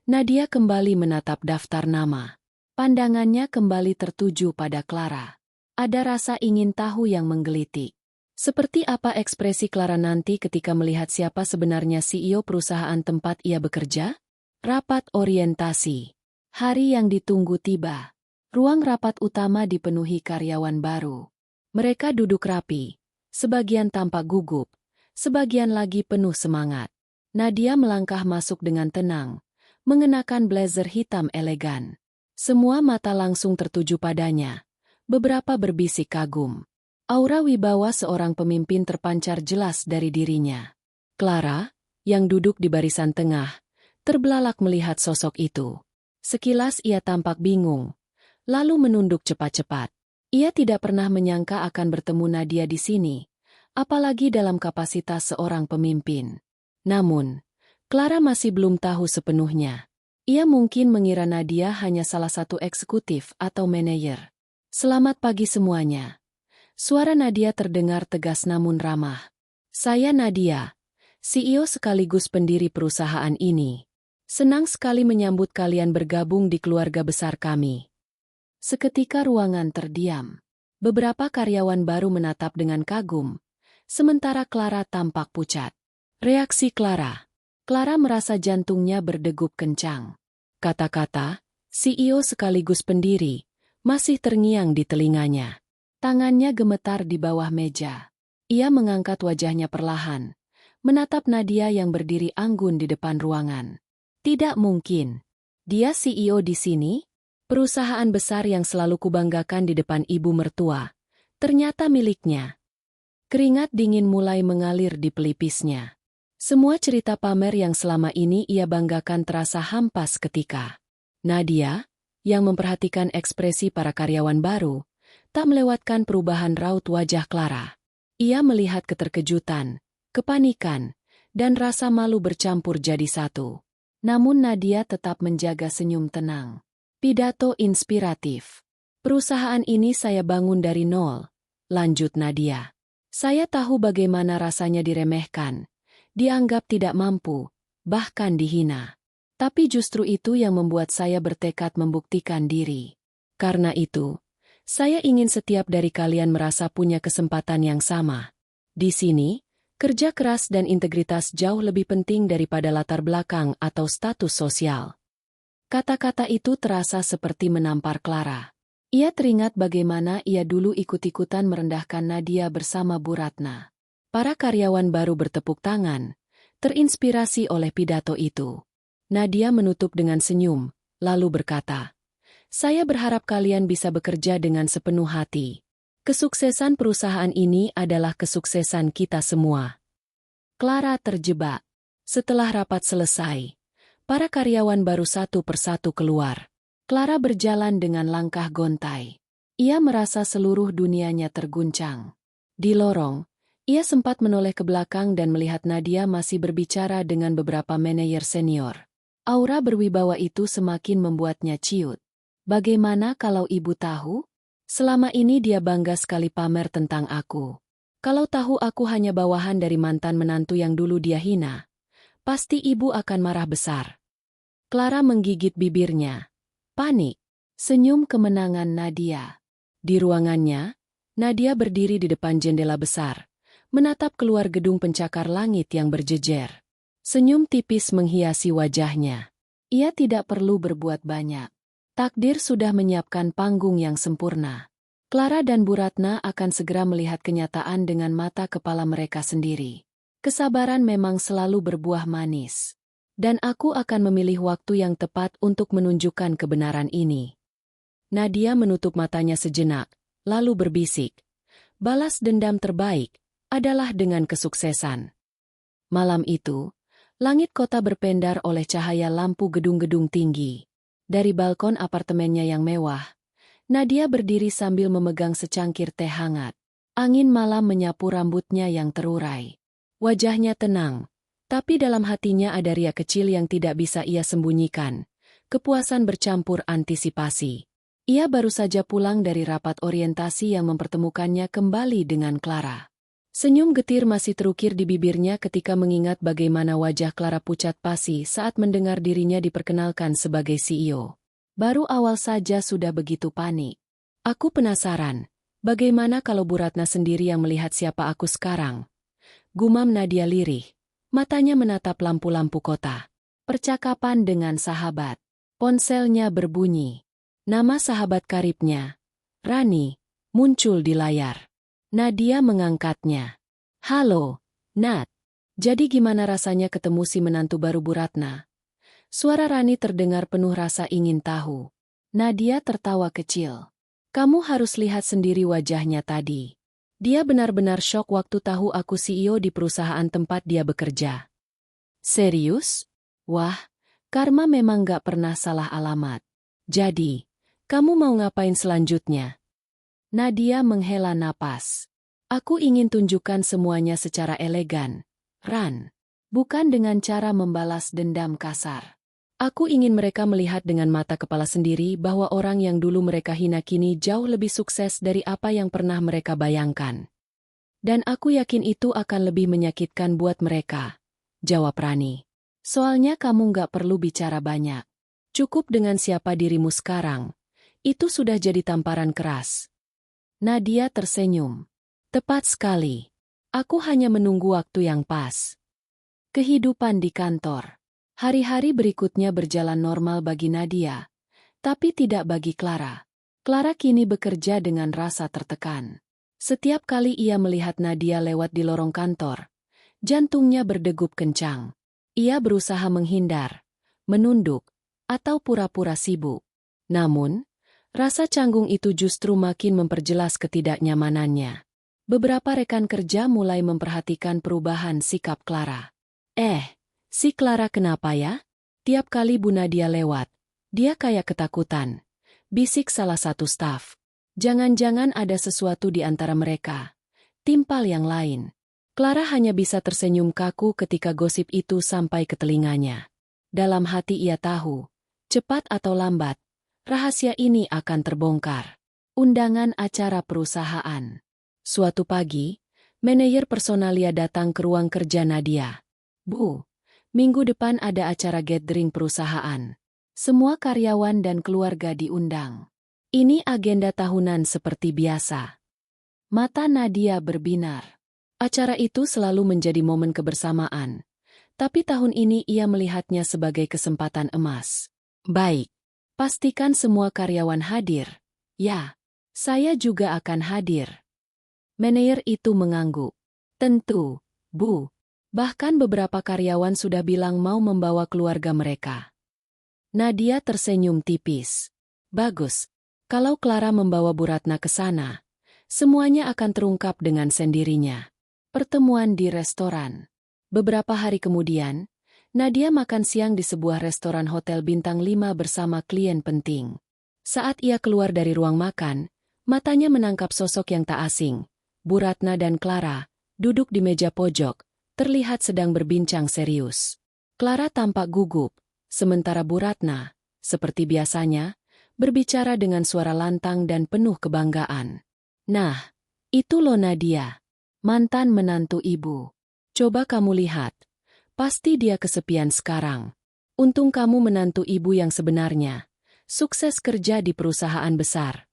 Nadia kembali menatap daftar nama. Pandangannya kembali tertuju pada Clara. Ada rasa ingin tahu yang menggelitik. Seperti apa ekspresi Clara nanti ketika melihat siapa sebenarnya CEO perusahaan tempat ia bekerja? Rapat orientasi. Hari yang ditunggu tiba. Ruang rapat utama dipenuhi karyawan baru. Mereka duduk rapi. Sebagian tampak gugup, sebagian lagi penuh semangat. Nadia melangkah masuk dengan tenang, mengenakan blazer hitam elegan. Semua mata langsung tertuju padanya. Beberapa berbisik kagum. Aura wibawa seorang pemimpin terpancar jelas dari dirinya. Clara, yang duduk di barisan tengah, terbelalak melihat sosok itu. Sekilas ia tampak bingung, lalu menunduk cepat-cepat. Ia tidak pernah menyangka akan bertemu Nadia di sini, apalagi dalam kapasitas seorang pemimpin. Namun, Clara masih belum tahu sepenuhnya. Ia mungkin mengira Nadia hanya salah satu eksekutif atau manajer. Selamat pagi semuanya. Suara Nadia terdengar tegas namun ramah. Saya Nadia, CEO sekaligus pendiri perusahaan ini. Senang sekali menyambut kalian bergabung di keluarga besar kami. Seketika ruangan terdiam. Beberapa karyawan baru menatap dengan kagum, sementara Clara tampak pucat. Reaksi Clara. Clara merasa jantungnya berdegup kencang. Kata-kata, CEO sekaligus pendiri, masih terngiang di telinganya. Tangannya gemetar di bawah meja. Ia mengangkat wajahnya perlahan, menatap Nadia yang berdiri anggun di depan ruangan. Tidak mungkin. Dia CEO di sini? Perusahaan besar yang selalu kubanggakan di depan ibu mertua. Ternyata miliknya. Keringat dingin mulai mengalir di pelipisnya. Semua cerita pamer yang selama ini ia banggakan terasa hampas ketika Nadia, yang memperhatikan ekspresi para karyawan baru, tak melewatkan perubahan raut wajah Clara. Ia melihat keterkejutan, kepanikan, dan rasa malu bercampur jadi satu. Namun Nadia tetap menjaga senyum tenang. Pidato inspiratif. Perusahaan ini saya bangun dari nol, lanjut Nadia. Saya tahu bagaimana rasanya diremehkan, dianggap tidak mampu, bahkan dihina. Tapi justru itu yang membuat saya bertekad membuktikan diri. Karena itu, saya ingin setiap dari kalian merasa punya kesempatan yang sama. Di sini, kerja keras dan integritas jauh lebih penting daripada latar belakang atau status sosial. Kata-kata itu terasa seperti menampar Clara. Ia teringat bagaimana ia dulu ikut-ikutan merendahkan Nadia bersama Bu Ratna. Para karyawan baru bertepuk tangan, terinspirasi oleh pidato itu. Nadia menutup dengan senyum, lalu berkata, "Saya berharap kalian bisa bekerja dengan sepenuh hati. Kesuksesan perusahaan ini adalah kesuksesan kita semua." Clara terjebak. Setelah rapat selesai, para karyawan baru satu persatu keluar. Clara berjalan dengan langkah gontai. Ia merasa seluruh dunianya terguncang. Di lorong, ia sempat menoleh ke belakang dan melihat Nadia masih berbicara dengan beberapa manajer senior. Aura berwibawa itu semakin membuatnya ciut. Bagaimana kalau ibu tahu? Selama ini dia bangga sekali pamer tentang aku. Kalau tahu aku hanya bawahan dari mantan menantu yang dulu dia hina, pasti ibu akan marah besar. Clara menggigit bibirnya. Panik. Senyum kemenangan Nadia. Di ruangannya, Nadia berdiri di depan jendela besar, menatap keluar gedung pencakar langit yang berjejer. Senyum tipis menghiasi wajahnya. Ia tidak perlu berbuat banyak. Takdir sudah menyiapkan panggung yang sempurna. Clara dan Bu Ratna akan segera melihat kenyataan dengan mata kepala mereka sendiri. Kesabaran memang selalu berbuah manis. Dan aku akan memilih waktu yang tepat untuk menunjukkan kebenaran ini. Nadia menutup matanya sejenak, lalu berbisik. Balas dendam terbaik adalah dengan kesuksesan. Malam itu, langit kota berpendar oleh cahaya lampu gedung-gedung tinggi. Dari balkon apartemennya yang mewah, Nadia berdiri sambil memegang secangkir teh hangat. Angin malam menyapu rambutnya yang terurai. Wajahnya tenang, tapi dalam hatinya ada riak kecil yang tidak bisa ia sembunyikan. Kepuasan bercampur antisipasi. Ia baru saja pulang dari rapat orientasi yang mempertemukannya kembali dengan Clara. Senyum getir masih terukir di bibirnya ketika mengingat bagaimana wajah Clara pucat pasi saat mendengar dirinya diperkenalkan sebagai CEO. Baru awal saja sudah begitu panik. Aku penasaran, bagaimana kalau Bu Ratna sendiri yang melihat siapa aku sekarang? Gumam Nadia lirih, matanya menatap lampu-lampu kota. Percakapan dengan sahabat. Ponselnya berbunyi. Nama sahabat karibnya, Rani, muncul di layar. Nadia mengangkatnya. Halo, Nat. Jadi gimana rasanya ketemu si menantu baru Bu Ratna? Suara Rani terdengar penuh rasa ingin tahu. Nadia tertawa kecil. Kamu harus lihat sendiri wajahnya tadi. Dia benar-benar syok waktu tahu aku CEO di perusahaan tempat dia bekerja. Serius? Wah, karma memang gak pernah salah alamat. Jadi, kamu mau ngapain selanjutnya? Nadia menghela napas. Aku ingin tunjukkan semuanya secara elegan, Ran. Bukan dengan cara membalas dendam kasar. Aku ingin mereka melihat dengan mata kepala sendiri bahwa orang yang dulu mereka hina kini jauh lebih sukses dari apa yang pernah mereka bayangkan. Dan aku yakin itu akan lebih menyakitkan buat mereka, jawab Rani. Soalnya kamu gak perlu bicara banyak. Cukup dengan siapa dirimu sekarang. Itu sudah jadi tamparan keras. Nadia tersenyum. Tepat sekali. Aku hanya menunggu waktu yang pas. Kehidupan di kantor. Hari-hari berikutnya berjalan normal bagi Nadia, tapi tidak bagi Clara. Clara kini bekerja dengan rasa tertekan. Setiap kali ia melihat Nadia lewat di lorong kantor, jantungnya berdegup kencang. Ia berusaha menghindar, menunduk, atau pura-pura sibuk. Namun, rasa canggung itu justru makin memperjelas ketidaknyamanannya. Beberapa rekan kerja mulai memperhatikan perubahan sikap Clara. Si Clara kenapa ya? Tiap kali Bu Nadia lewat, dia kayak ketakutan. Bisik salah satu staf. Jangan-jangan ada sesuatu di antara mereka. Timpal yang lain. Clara hanya bisa tersenyum kaku ketika gosip itu sampai ke telinganya. Dalam hati ia tahu, cepat atau lambat, rahasia ini akan terbongkar. Undangan acara perusahaan. Suatu pagi, manajer personalia datang ke ruang kerja Nadia. Bu, minggu depan ada acara gathering perusahaan. Semua karyawan dan keluarga diundang. Ini agenda tahunan seperti biasa. Mata Nadia berbinar. Acara itu selalu menjadi momen kebersamaan. Tapi tahun ini ia melihatnya sebagai kesempatan emas. Baik, pastikan semua karyawan hadir. Ya, saya juga akan hadir. Manajer itu mengangguk. Tentu, Bu. Bahkan beberapa karyawan sudah bilang mau membawa keluarga mereka. Nadia tersenyum tipis. Bagus. Kalau Clara membawa Bu Ratna ke sana, semuanya akan terungkap dengan sendirinya. Pertemuan di restoran. Beberapa hari kemudian, Nadia makan siang di sebuah restoran hotel bintang 5 bersama klien penting. Saat ia keluar dari ruang makan, matanya menangkap sosok yang tak asing. Bu Ratna dan Clara duduk di meja pojok, terlihat sedang berbincang serius. Clara tampak gugup, sementara Bu Ratna, seperti biasanya, berbicara dengan suara lantang dan penuh kebanggaan. Nah, itu loh Nadia, mantan menantu ibu. Coba kamu lihat, pasti dia kesepian sekarang. Untung kamu menantu ibu yang sebenarnya, sukses kerja di perusahaan besar.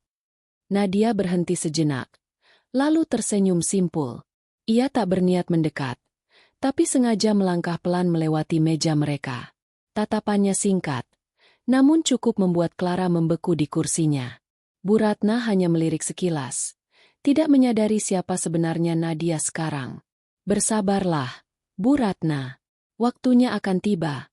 Nadia berhenti sejenak, lalu tersenyum simpul. Ia tak berniat mendekat, tapi sengaja melangkah pelan melewati meja mereka. Tatapannya singkat, namun cukup membuat Clara membeku di kursinya. Bu Ratna hanya melirik sekilas, tidak menyadari siapa sebenarnya Nadia sekarang. Bersabarlah, Bu Ratna. Waktunya akan tiba,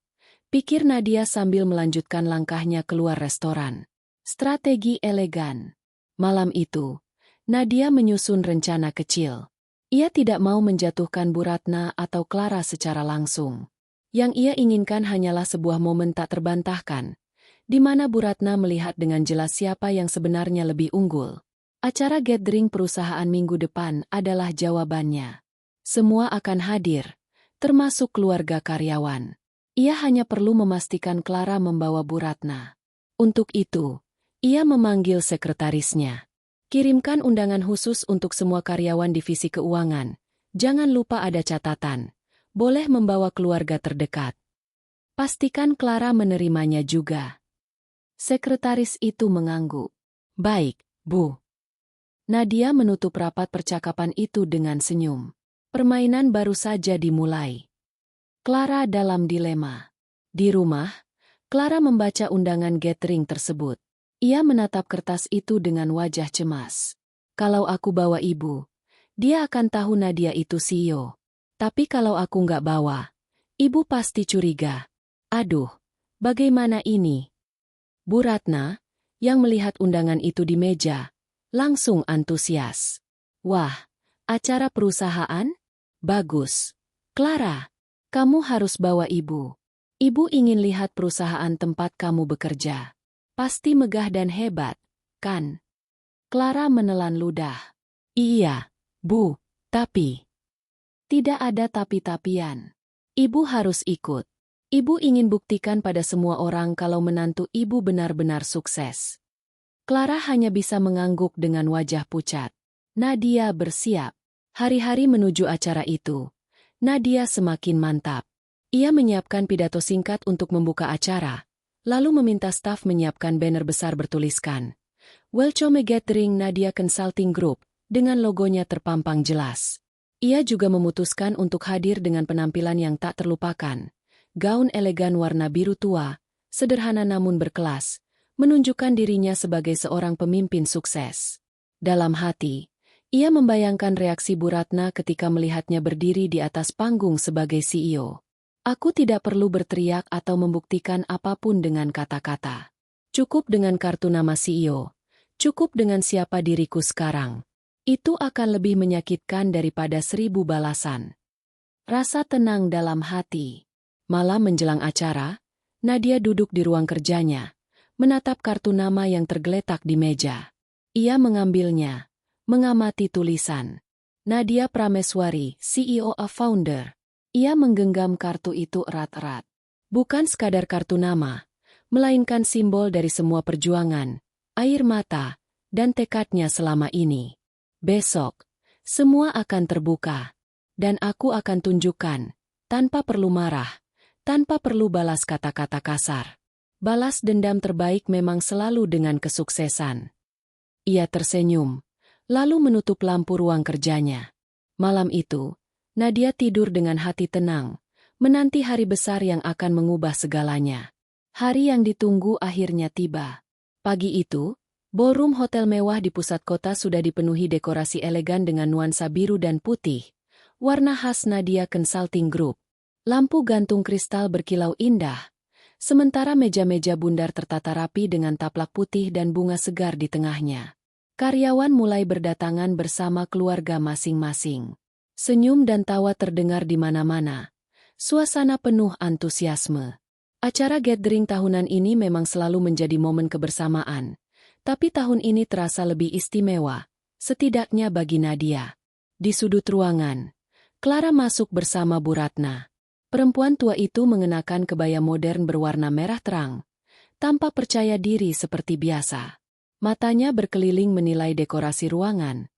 pikir Nadia sambil melanjutkan langkahnya keluar restoran. Strategi elegan. Malam itu, Nadia menyusun rencana kecil. Ia tidak mau menjatuhkan Bu Ratna atau Clara secara langsung. Yang ia inginkan hanyalah sebuah momen tak terbantahkan, di mana Bu Ratna melihat dengan jelas siapa yang sebenarnya lebih unggul. Acara gathering perusahaan minggu depan adalah jawabannya. Semua akan hadir, termasuk keluarga karyawan. Ia hanya perlu memastikan Clara membawa Bu Ratna. Untuk itu, ia memanggil sekretarisnya. Kirimkan undangan khusus untuk semua karyawan divisi keuangan. Jangan lupa ada catatan. Boleh membawa keluarga terdekat. Pastikan Clara menerimanya juga. Sekretaris itu mengangguk. Baik, Bu. Nadia menutup rapat percakapan itu dengan senyum. Permainan baru saja dimulai. Clara dalam dilema. Di rumah, Clara membaca undangan gathering tersebut. Ia menatap kertas itu dengan wajah cemas. Kalau aku bawa ibu, dia akan tahu Nadia itu CEO. Tapi kalau aku nggak bawa, ibu pasti curiga. Aduh, bagaimana ini? Bu Ratna, yang melihat undangan itu di meja, langsung antusias. Wah, acara perusahaan? Bagus. Clara, kamu harus bawa ibu. Ibu ingin lihat perusahaan tempat kamu bekerja. Pasti megah dan hebat, kan? Clara menelan ludah. Iya, Bu, tapi... Tidak ada tapi-tapian. Ibu harus ikut. Ibu ingin buktikan pada semua orang kalau menantu ibu benar-benar sukses. Clara hanya bisa mengangguk dengan wajah pucat. Nadia bersiap. Hari-hari menuju acara itu, Nadia semakin mantap. Ia menyiapkan pidato singkat untuk membuka acara, lalu meminta staf menyiapkan banner besar bertuliskan Welcome Gathering Nadia Consulting Group, dengan logonya terpampang jelas. Ia juga memutuskan untuk hadir dengan penampilan yang tak terlupakan. Gaun elegan warna biru tua, sederhana namun berkelas, menunjukkan dirinya sebagai seorang pemimpin sukses. Dalam hati, ia membayangkan reaksi Bu Ratna ketika melihatnya berdiri di atas panggung sebagai CEO. Aku tidak perlu berteriak atau membuktikan apapun dengan kata-kata. Cukup dengan kartu nama CEO. Cukup dengan siapa diriku sekarang. Itu akan lebih menyakitkan daripada 1000 balasan. Rasa tenang dalam hati. Malam menjelang acara, Nadia duduk di ruang kerjanya, menatap kartu nama yang tergeletak di meja. Ia mengambilnya, mengamati tulisan. Nadia Prameswari, CEO of Founder. Ia menggenggam kartu itu erat-erat. Bukan sekadar kartu nama, melainkan simbol dari semua perjuangan, air mata, dan tekadnya selama ini. Besok, semua akan terbuka. Dan aku akan tunjukkan, tanpa perlu marah, tanpa perlu balas kata-kata kasar. Balas dendam terbaik memang selalu dengan kesuksesan. Ia tersenyum, lalu menutup lampu ruang kerjanya. Malam itu, Nadia tidur dengan hati tenang, menanti hari besar yang akan mengubah segalanya. Hari yang ditunggu akhirnya tiba. Pagi itu, ballroom hotel mewah di pusat kota sudah dipenuhi dekorasi elegan dengan nuansa biru dan putih, warna khas Nadia Consulting Group. Lampu gantung kristal berkilau indah, sementara meja-meja bundar tertata rapi dengan taplak putih dan bunga segar di tengahnya. Karyawan mulai berdatangan bersama keluarga masing-masing. Senyum dan tawa terdengar di mana-mana. Suasana penuh antusiasme. Acara gathering tahunan ini memang selalu menjadi momen kebersamaan. Tapi tahun ini terasa lebih istimewa, setidaknya bagi Nadia. Di sudut ruangan, Clara masuk bersama Bu Ratna. Perempuan tua itu mengenakan kebaya modern berwarna merah terang, tanpa percaya diri seperti biasa. Matanya berkeliling menilai dekorasi ruangan,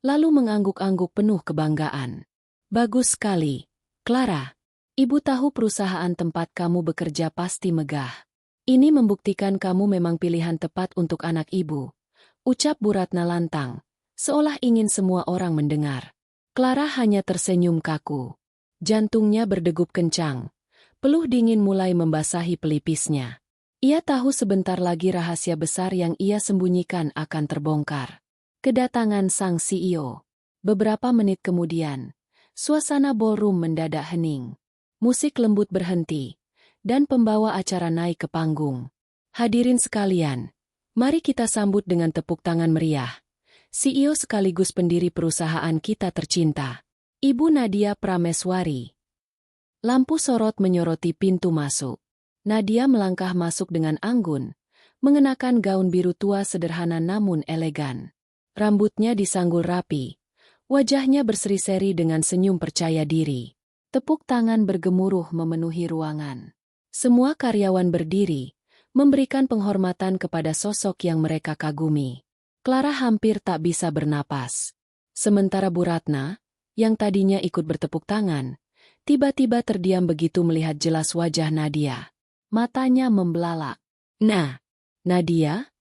lalu mengangguk-angguk penuh kebanggaan. Bagus sekali, Clara. Ibu tahu perusahaan tempat kamu bekerja pasti megah. Ini membuktikan kamu memang pilihan tepat untuk anak ibu, ucap Bu Ratna lantang, seolah ingin semua orang mendengar. Clara hanya tersenyum kaku. Jantungnya berdegup kencang, peluh dingin mulai membasahi pelipisnya. Ia tahu sebentar lagi rahasia besar yang ia sembunyikan akan terbongkar. Kedatangan sang CEO. Beberapa menit kemudian, suasana ballroom mendadak hening. Musik lembut berhenti, dan pembawa acara naik ke panggung. Hadirin sekalian, mari kita sambut dengan tepuk tangan meriah. CEO sekaligus pendiri perusahaan kita tercinta, Ibu Nadia Prameswari. Lampu sorot menyoroti pintu masuk. Nadia melangkah masuk dengan anggun, mengenakan gaun biru tua sederhana namun elegan. Rambutnya disanggul rapi, wajahnya berseri-seri dengan senyum percaya diri. Tepuk tangan bergemuruh memenuhi ruangan. Semua karyawan berdiri, memberikan penghormatan kepada sosok yang mereka kagumi. Clara hampir tak bisa bernapas. Sementara Bu Ratna, yang tadinya ikut bertepuk tangan, tiba-tiba terdiam begitu melihat jelas wajah Nadia. Matanya membelalak. "Nah, Nadia?"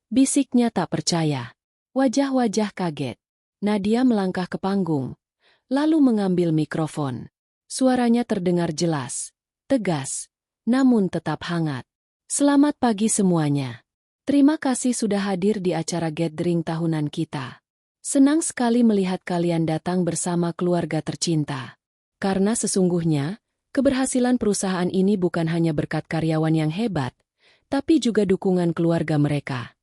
Bisiknya tak percaya. Wajah-wajah kaget. Nadia melangkah ke panggung, lalu mengambil mikrofon. Suaranya terdengar jelas, tegas, namun tetap hangat. "Selamat pagi semuanya. Terima kasih sudah hadir di acara gathering tahunan kita. Senang sekali melihat kalian datang bersama keluarga tercinta. Karena sesungguhnya, keberhasilan perusahaan ini bukan hanya berkat karyawan yang hebat, tapi juga dukungan keluarga mereka."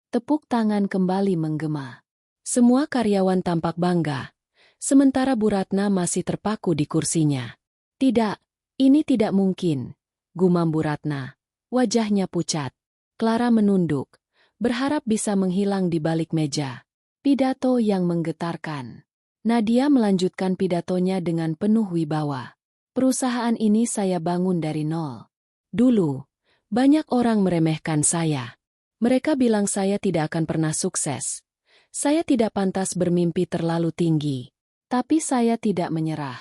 Tepuk tangan kembali menggema. Semua karyawan tampak bangga, sementara Bu Ratna masih terpaku di kursinya. "Tidak, ini tidak mungkin," gumam Bu Ratna. Wajahnya pucat. Clara menunduk, berharap bisa menghilang di balik meja. Pidato yang menggetarkan. Nadia melanjutkan pidatonya dengan penuh wibawa. "Perusahaan ini saya bangun dari nol. Dulu, banyak orang meremehkan saya. Mereka bilang saya tidak akan pernah sukses. Saya tidak pantas bermimpi terlalu tinggi. Tapi saya tidak menyerah.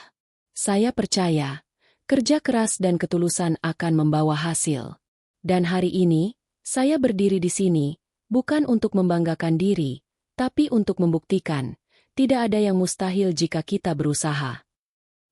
Saya percaya, kerja keras dan ketulusan akan membawa hasil. Dan hari ini, saya berdiri di sini, bukan untuk membanggakan diri, tapi untuk membuktikan, tidak ada yang mustahil jika kita berusaha."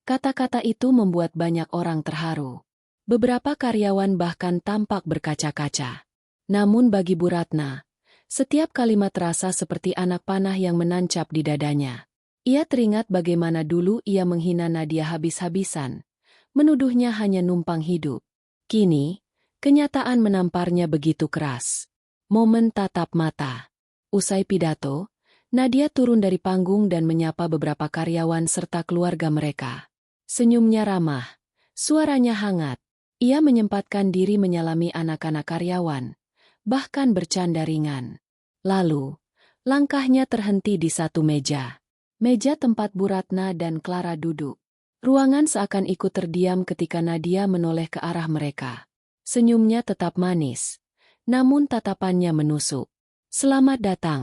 Kata-kata itu membuat banyak orang terharu. Beberapa karyawan bahkan tampak berkaca-kaca. Namun bagi Bu Ratna, setiap kalimat terasa seperti anak panah yang menancap di dadanya. Ia teringat bagaimana dulu ia menghina Nadia habis-habisan, menuduhnya hanya numpang hidup. Kini, kenyataan menamparnya begitu keras. Momen tatap mata. Usai pidato, Nadia turun dari panggung dan menyapa beberapa karyawan serta keluarga mereka. Senyumnya ramah, suaranya hangat. Ia menyempatkan diri menyalami anak-anak karyawan, bahkan bercanda ringan. Lalu, langkahnya terhenti di satu meja. Meja tempat Bu Ratna dan Clara duduk. Ruangan seakan ikut terdiam ketika Nadia menoleh ke arah mereka. Senyumnya tetap manis, namun tatapannya menusuk. "Selamat datang,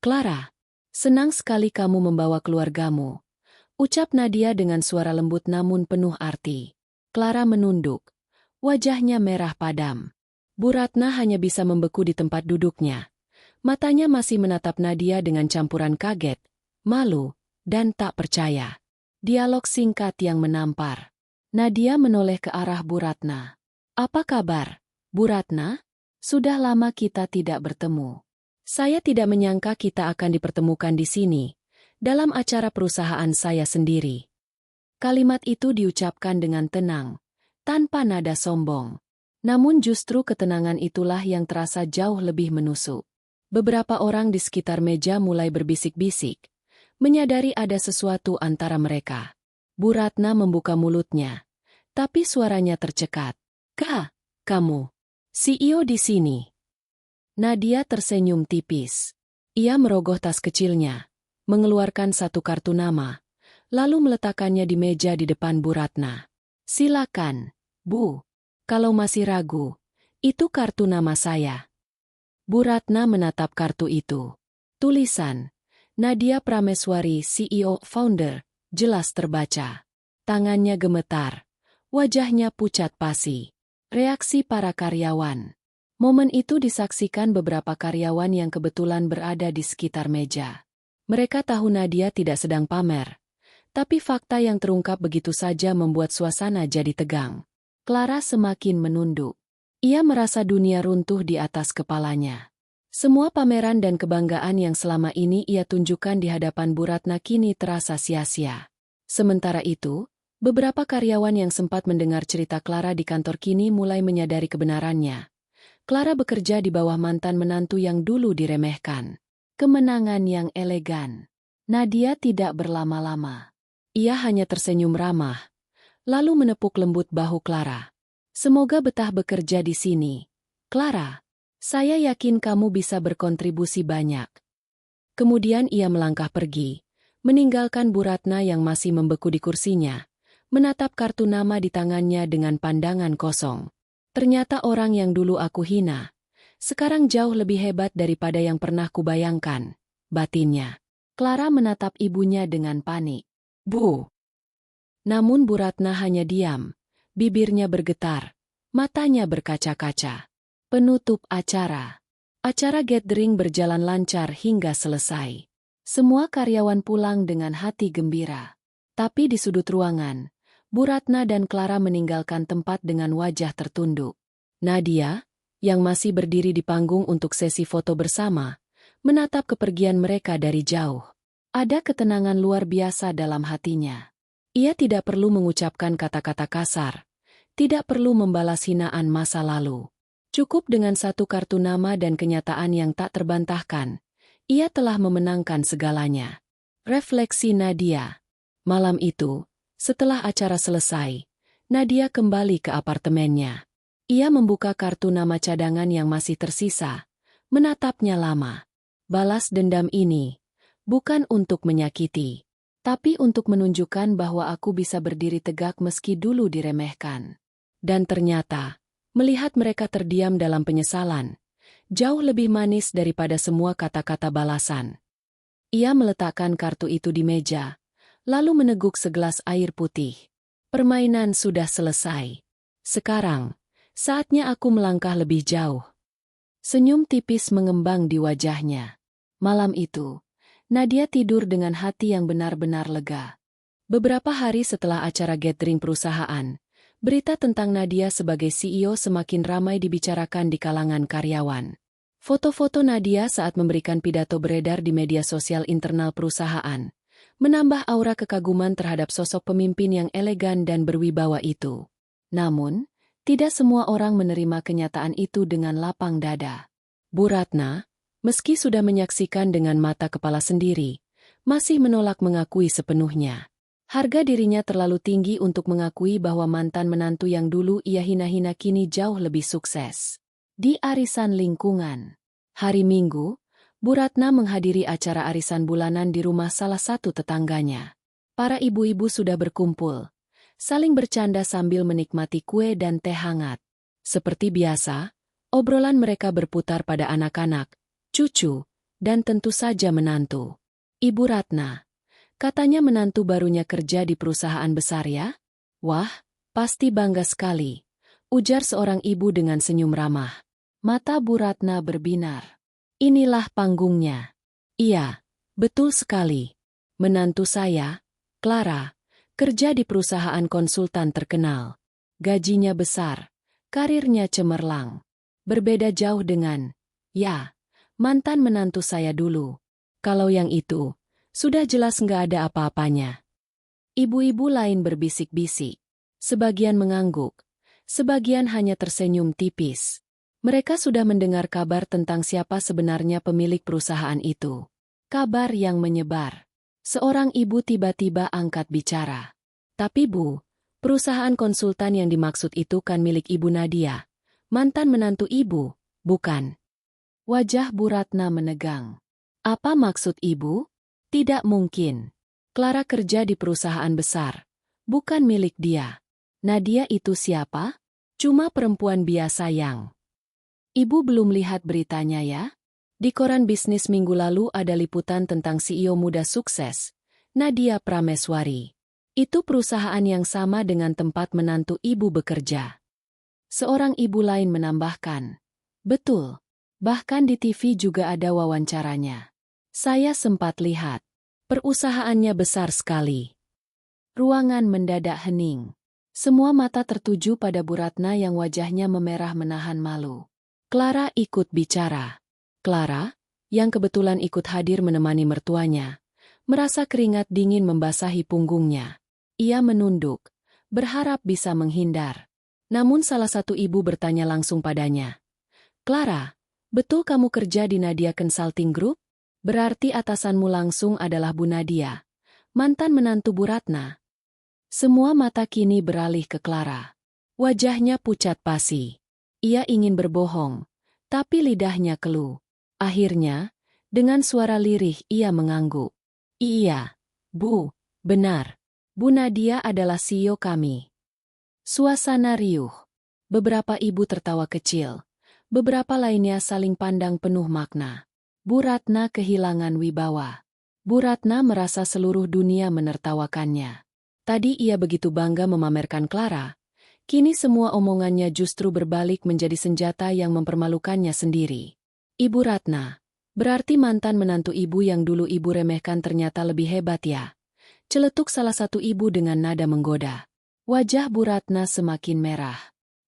Clara. Senang sekali kamu membawa keluargamu," ucap Nadia dengan suara lembut namun penuh arti. Clara menunduk, wajahnya merah padam. Bu Ratna hanya bisa membeku di tempat duduknya. Matanya masih menatap Nadia dengan campuran kaget, malu, dan tak percaya. Dialog singkat yang menampar. Nadia menoleh ke arah Bu Ratna. "Apa kabar, Bu Ratna? Sudah lama kita tidak bertemu. Saya tidak menyangka kita akan dipertemukan di sini, dalam acara perusahaan saya sendiri." Kalimat itu diucapkan dengan tenang, tanpa nada sombong. Namun justru ketenangan itulah yang terasa jauh lebih menusuk. Beberapa orang di sekitar meja mulai berbisik-bisik, menyadari ada sesuatu antara mereka. Bu Ratna membuka mulutnya, tapi suaranya tercekat. Kamu, CEO di sini." Nadia tersenyum tipis. Ia merogoh tas kecilnya, mengeluarkan satu kartu nama, lalu meletakkannya di meja di depan Bu Ratna. "Silakan, Bu. Kalau masih ragu, itu kartu nama saya." Bu Ratna menatap kartu itu. Tulisan, Nadia Prameswari CEO Founder, jelas terbaca. Tangannya gemetar, wajahnya pucat pasi. Reaksi para karyawan. Momen itu disaksikan beberapa karyawan yang kebetulan berada di sekitar meja. Mereka tahu Nadia tidak sedang pamer, tapi fakta yang terungkap begitu saja membuat suasana jadi tegang. Clara semakin menunduk. Ia merasa dunia runtuh di atas kepalanya. Semua pameran dan kebanggaan yang selama ini ia tunjukkan di hadapan Bu Ratna kini terasa sia-sia. Sementara itu, beberapa karyawan yang sempat mendengar cerita Clara di kantor kini mulai menyadari kebenarannya. Clara bekerja di bawah mantan menantu yang dulu diremehkan. Kemenangan yang elegan. Nadia tidak berlama-lama. Ia hanya tersenyum ramah, lalu menepuk lembut bahu Clara. Semoga betah bekerja di sini. Clara, saya yakin kamu bisa berkontribusi banyak. Kemudian ia melangkah pergi, meninggalkan Bu Ratna yang masih membeku di kursinya, menatap kartu nama di tangannya dengan pandangan kosong. Ternyata orang yang dulu aku hina, sekarang jauh lebih hebat daripada yang pernah kubayangkan, batinnya. Clara menatap ibunya dengan panik. Bu. Namun Bu Ratna hanya diam, bibirnya bergetar, matanya berkaca-kaca. Penutup acara. Acara gathering berjalan lancar hingga selesai. Semua karyawan pulang dengan hati gembira. Tapi di sudut ruangan, Bu Ratna dan Clara meninggalkan tempat dengan wajah tertunduk. Nadia, yang masih berdiri di panggung untuk sesi foto bersama, menatap kepergian mereka dari jauh. Ada ketenangan luar biasa dalam hatinya. Ia tidak perlu mengucapkan kata-kata kasar, tidak perlu membalas hinaan masa lalu. Cukup dengan satu kartu nama dan kenyataan yang tak terbantahkan, ia telah memenangkan segalanya. Refleksi Nadia. Malam itu, setelah acara selesai, Nadia kembali ke apartemennya. Ia membuka kartu nama cadangan yang masih tersisa, menatapnya lama. Balas dendam ini, bukan untuk menyakiti, tapi untuk menunjukkan bahwa aku bisa berdiri tegak meski dulu diremehkan. Dan ternyata, melihat mereka terdiam dalam penyesalan, jauh lebih manis daripada semua kata-kata balasan. Ia meletakkan kartu itu di meja, lalu meneguk segelas air putih. Permainan sudah selesai. Sekarang, saatnya aku melangkah lebih jauh. Senyum tipis mengembang di wajahnya. Malam itu, Nadia tidur dengan hati yang benar-benar lega. Beberapa hari setelah acara gathering perusahaan, berita tentang Nadia sebagai CEO semakin ramai dibicarakan di kalangan karyawan. Foto-foto Nadia saat memberikan pidato beredar di media sosial internal perusahaan, menambah aura kekaguman terhadap sosok pemimpin yang elegan dan berwibawa itu. Namun, tidak semua orang menerima kenyataan itu dengan lapang dada. Bu Ratna, meski sudah menyaksikan dengan mata kepala sendiri, masih menolak mengakui sepenuhnya. Harga dirinya terlalu tinggi untuk mengakui bahwa mantan menantu yang dulu ia hina-hina kini jauh lebih sukses. Di arisan lingkungan. Hari Minggu, Bu Ratna menghadiri acara arisan bulanan di rumah salah satu tetangganya. Para ibu-ibu sudah berkumpul, saling bercanda sambil menikmati kue dan teh hangat. Seperti biasa, obrolan mereka berputar pada anak-anak, cucu, dan tentu saja menantu. Ibu Ratna, katanya menantu barunya kerja di perusahaan besar ya? Wah, pasti bangga sekali, ujar seorang ibu dengan senyum ramah. Mata Bu Ratna berbinar. Inilah panggungnya. Iya, betul sekali. Menantu saya, Clara, kerja di perusahaan konsultan terkenal. Gajinya besar, karirnya cemerlang. Berbeda jauh dengan, ya, mantan menantu saya dulu. Kalau yang itu, sudah jelas nggak ada apa-apanya. Ibu-ibu lain berbisik-bisik. Sebagian mengangguk, sebagian hanya tersenyum tipis. Mereka sudah mendengar kabar tentang siapa sebenarnya pemilik perusahaan itu. Kabar yang menyebar. Seorang ibu tiba-tiba angkat bicara. Tapi Bu, perusahaan konsultan yang dimaksud itu kan milik Ibu Nadia. Mantan menantu Ibu, bukan? Wajah Bu Ratna menegang. Apa maksud Ibu? Tidak mungkin. Clara kerja di perusahaan besar. Bukan milik dia. Nadia itu siapa? Cuma perempuan biasa yang... Ibu belum lihat beritanya ya? Di koran bisnis minggu lalu ada liputan tentang CEO muda sukses, Nadia Prameswari. Itu perusahaan yang sama dengan tempat menantu ibu bekerja. Seorang ibu lain menambahkan, betul, bahkan di TV juga ada wawancaranya. Saya sempat lihat, perusahaannya besar sekali. Ruangan mendadak hening. Semua mata tertuju pada Bu Ratna yang wajahnya memerah menahan malu. Clara ikut bicara. Clara, yang kebetulan ikut hadir menemani mertuanya, merasa keringat dingin membasahi punggungnya. Ia menunduk, berharap bisa menghindar. Namun salah satu ibu bertanya langsung padanya. Clara, betul kamu kerja di Nadia Consulting Group? Berarti atasanmu langsung adalah Bu Nadia, mantan menantu Bu Ratna. Semua mata kini beralih ke Clara. Wajahnya pucat pasi. Ia ingin berbohong, tapi lidahnya keluh. Akhirnya, dengan suara lirih ia mengangguk. Iya, Bu, benar. Bu Nadia adalah CEO kami. Suasana riuh. Beberapa ibu tertawa kecil. Beberapa lainnya saling pandang penuh makna. Bu Ratna kehilangan wibawa. Bu Ratna merasa seluruh dunia menertawakannya. Tadi ia begitu bangga memamerkan Clara. Kini semua omongannya justru berbalik menjadi senjata yang mempermalukannya sendiri. Ibu Ratna, berarti mantan menantu ibu yang dulu ibu remehkan ternyata lebih hebat ya? Celetuk salah satu ibu dengan nada menggoda. Wajah Bu Ratna semakin merah.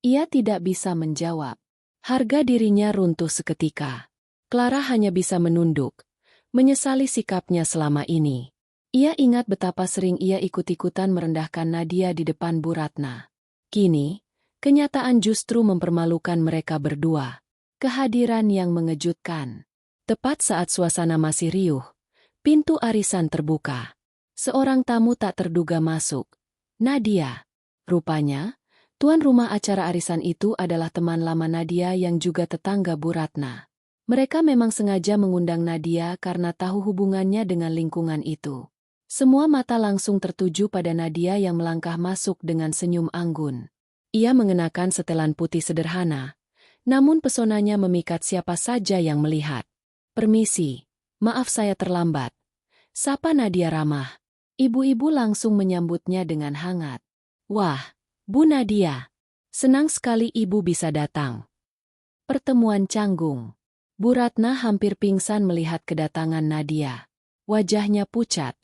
Ia tidak bisa menjawab. Harga dirinya runtuh seketika. Clara hanya bisa menunduk, menyesali sikapnya selama ini. Ia ingat betapa sering ia ikut-ikutan merendahkan Nadia di depan Bu Ratna. Kini, kenyataan justru mempermalukan mereka berdua. Kehadiran yang mengejutkan. Tepat saat suasana masih riuh, pintu arisan terbuka. Seorang tamu tak terduga masuk. Nadia. Rupanya, tuan rumah acara arisan itu adalah teman lama Nadia yang juga tetangga Bu Ratna. Mereka memang sengaja mengundang Nadia karena tahu hubungannya dengan lingkungan itu. Semua mata langsung tertuju pada Nadia yang melangkah masuk dengan senyum anggun. Ia mengenakan setelan putih sederhana, namun pesonanya memikat siapa saja yang melihat. Permisi, maaf saya terlambat. Sapa Nadia ramah. Ibu-ibu langsung menyambutnya dengan hangat. Wah, Bu Nadia. Senang sekali ibu bisa datang. Pertemuan canggung. Bu Ratna hampir pingsan melihat kedatangan Nadia. Wajahnya pucat.